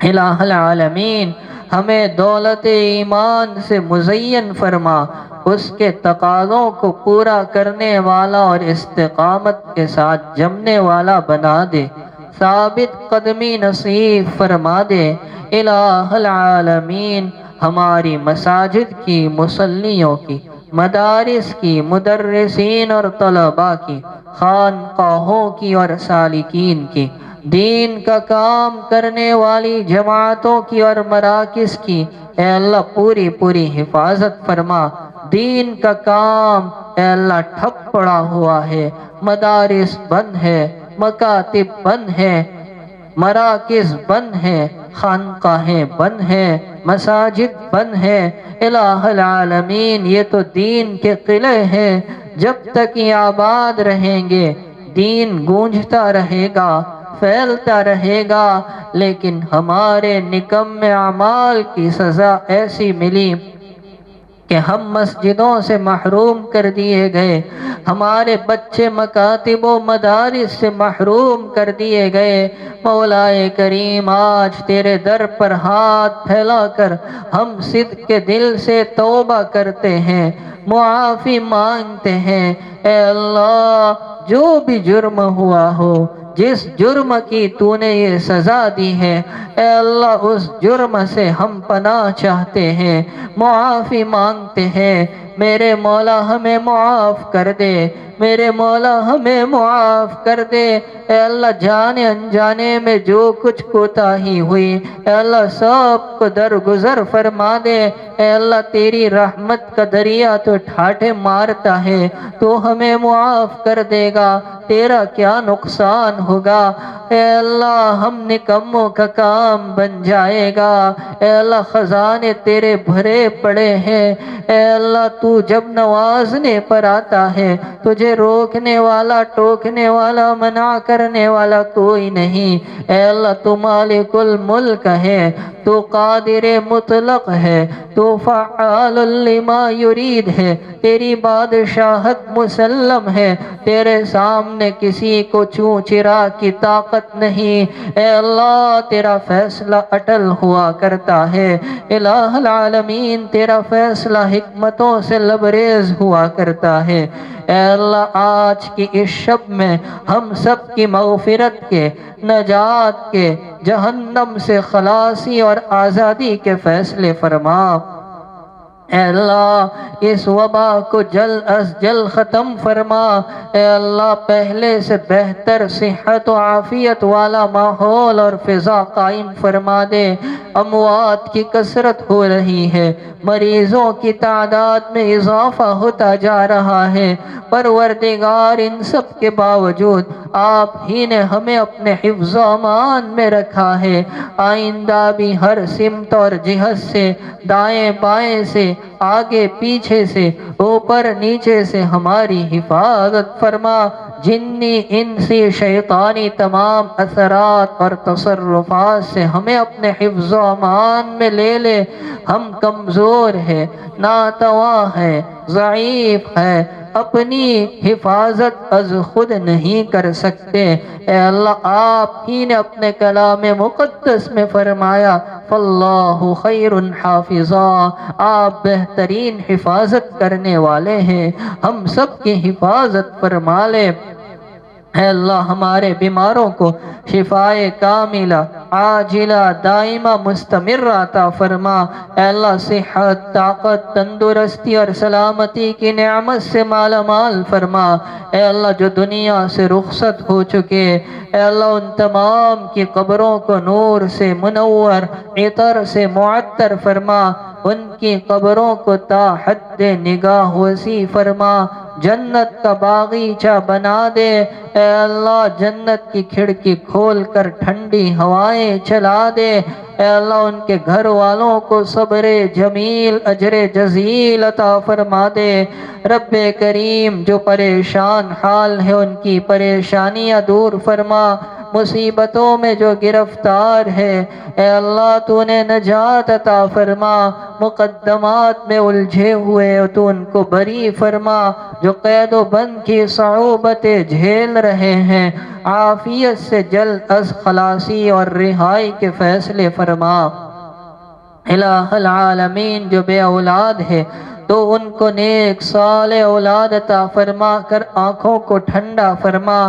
الہ العالمین ہمیں دولت ایمان سے مزین فرما، اس کے تقاضوں کو پورا کرنے والا اور استقامت کے ساتھ جمنے والا بنا دے، ثابت قدمی نصیب فرما دے۔ الہ العالمین ہماری مساجد کی، مصلیوں کی، مدارس کی، مدرسین اور طلباء کی، خانقاہوں کی اور سالکین کی، دین کا کام کرنے والی جماعتوں کی اور مراکز کی، اے اللہ پوری پوری حفاظت فرما۔ دین کا کام اے اللہ ٹھپ پڑا ہوا ہے، مدارس بند ہے، مکاتب بند ہے، مراکز بند ہے، خانقاہیں بند ہیں، مساجد بند ہیں۔ الہ العالمین یہ تو دین کے قلعے ہیں، جب تک یہ آباد رہیں گے دین گونجتا رہے گا، پھیلتا رہے گا، لیکن ہمارے نکم اعمال کی سزا ایسی ملی کہ ہم مسجدوں سے محروم کر دیے گئے، ہمارے بچے مکاتب و مدارس سے محروم کر دیے گئے۔ مولا کریم آج تیرے در پر ہاتھ پھیلا کر ہم صدق کے دل سے توبہ کرتے ہیں، معافی مانگتے ہیں۔ اے اللہ جو بھی جرم ہوا ہو، جس جرم کی تو نے یہ سزا دی ہے، اے اللہ اس جرم سے ہم پناہ چاہتے ہیں، معافی مانگتے ہیں۔ میرے مولا ہمیں معاف کر دے، میرے مولا ہمیں معاف کر دے۔ اے اللہ جانے انجانے میں جو کچھ کوتاہی ہوئی، اے اللہ سب کو درگزر فرما دے۔ اے اللہ تیری رحمت کا دریا تو ٹھاٹھے مارتا ہے، تو ہمیں معاف کر دے گا، تیرا کیا نقصان ہوگا؟ اے اللہ ہم نکموں کا کام بن جائے گا۔ اے اللہ خزانے تیرے بھرے پڑے ہیں۔ اے اللہ تو جب نوازنے پر آتا ہے تجھے روکنے والا، ٹوکنے والا، منع کرنے والا کوئی نہیں۔ اے اللہ تو مالک الملک ہے، تو قادر مطلق ہے، تو فعال لما یرید ہے، تیری بادشاہت مسلم ہے، تیرے سامنے کسی کو چوں چرا کی طاقت نہیں۔ اے اللہ تیرا فیصلہ اٹل ہوا کرتا ہے، الہ العالمین تیرا فیصلہ حکمتوں سے لبریز ہوا کرتا ہے۔ اے اللہ آج کی اس شب میں ہم سب کی مغفرت کے، نجات کے، جہنم سے خلاصی اور آزادی کے فیصلے فرما۔ اے اللہ اس وبا کو جلد از جلد ختم فرما۔ اے اللہ پہلے سے بہتر صحت و عافیت والا ماحول اور فضا قائم فرما دے۔ اموات کی کثرت ہو رہی ہے، مریضوں کی تعداد میں اضافہ ہوتا جا رہا ہے، پروردگار ان سب کے باوجود آپ ہی نے ہمیں اپنے حفظ و امان میں رکھا ہے۔ آئندہ بھی ہر سمت اور جہت سے، دائیں بائیں سے، آگے پیچھے سے، اوپر نیچے سے ہماری حفاظت فرما۔ جنی انسی شیطانی تمام اثرات اور تصرفات سے ہمیں اپنے حفظ و امان میں لے لے۔ ہم کمزور ہیں، ناتواں ہیں، ضعیف ہیں، اپنی حفاظت از خود نہیں کر سکتے۔ اے اللہ آپ ہی نے اپنے کلام مقدس میں فرمایا فاللہ خیر حافظا، آپ بہترین حفاظت کرنے والے ہیں، ہم سب کی حفاظت فرما لے۔ اے اللہ ہمارے بیماروں کو شفائے کاملہ، عاجلہ، دائمہ، مستمر عطا فرما۔ اے اللہ صحت، طاقت، تندرستی اور سلامتی کی نعمت سے مالا مال فرما۔ اے اللہ جو دنیا سے رخصت ہو چکے، اے اللہ ان تمام کی قبروں کو نور سے منور، عطر سے معطر فرما، ان کی قبروں کو تا حد نگاہ وسیع فرما، جنت کا باغیچہ بنا دے۔ اے اللہ جنت کی کھڑکی کھول کر ٹھنڈی ہوائیں چلا دے۔ اے اللہ ان کے گھر والوں کو صبر جمیل، اجر جزیل عطا فرما دے۔ رب کریم جو پریشان حال ہے ان کی پریشانیاں دور فرما، مصیبتوں میں جو گرفتار ہے اے اللہ تو نے نجات عطا فرما، مقدمات میں الجھے ہوئے تو ان کو بری فرما، جو قید و بند کی صعوبتیں جھیل رہے ہیں عافیت سے جلد از خلاصی اور رہائی کے فیصلے فرما۔ الہ العالمین جو بے اولاد ہے تو ان کو نیک صالح اولاد عطا فرما کر آنکھوں کو ٹھنڈا فرما۔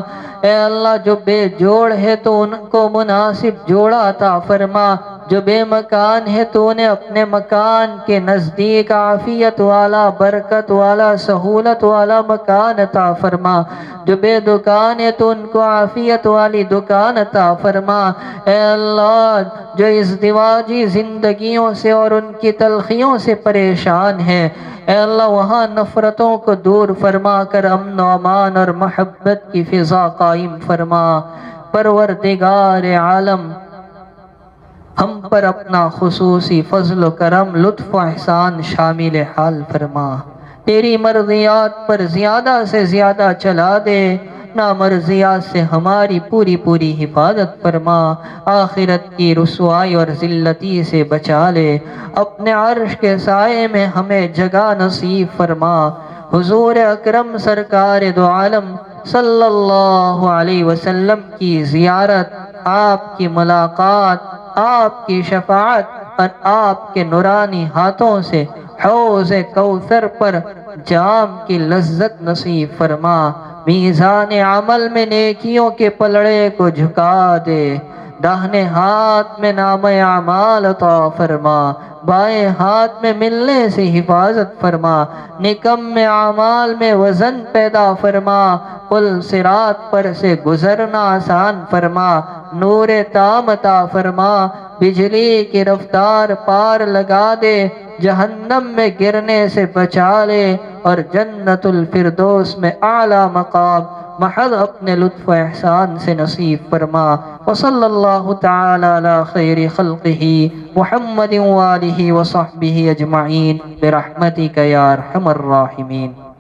اے اللہ جو بے جوڑ ہے تو ان کو مناسب جوڑا عطا فرما، جو بے مکان ہے تو انہیں اپنے مکان کے نزدیک عافیت والا، برکت والا، سہولت والا مکان عطا فرما، جو بے دکان ہے تو ان کو عافیت والی دکان عطا فرما۔ اے اللہ جو ازدواجی زندگیوں سے اور ان کی تلخیوں سے پریشان ہے اے اللہ وہاں نفرتوں کو دور فرما کر امن و امان اور محبت کی فضا قائم فرما۔ پروردگار عالم ہم پر اپنا خصوصی فضل و کرم، لطف و احسان شامل حال فرما۔ تیری مرضیات پر زیادہ سے زیادہ چلا دے، نامرضیات سے ہماری پوری پوری حفاظت فرما، آخرت کی رسوائی اور ذلتی سے بچا لے، اپنے عرش کے سائے میں ہمیں جگہ نصیب فرما۔ حضور اکرم سرکار دو عالم صلی اللہ علیہ وسلم کی زیارت، آپ کی ملاقات، آپ کی شفاعت اور آپ کے نورانی ہاتھوں سے حوض کوثر پر جام کی لذت نصیب فرما۔ میزان عمل میں نیکیوں کے پلڑے کو جھکا دے، داہنے ہاتھ میں نام اعمال عطا فرما، بائیں ہاتھ میں ملنے سے حفاظت فرما، نکم اعمال میں وزن پیدا فرما، پل صراط پر سے گزرنا آسان فرما، نور تام عطا فرما، بجلی کی رفتار پار لگا دے، جہنم میں گرنے سے بچا لے اور جنت الفردوس میں اعلیٰ مقام محض اپنے لطف و احسان سے نصیب فرما۔ وصلی اللہ تعالی علی خیر خلقہ محمد وآلہ وصحبہ اجمعین برحمتک یا ارحم الراحمین۔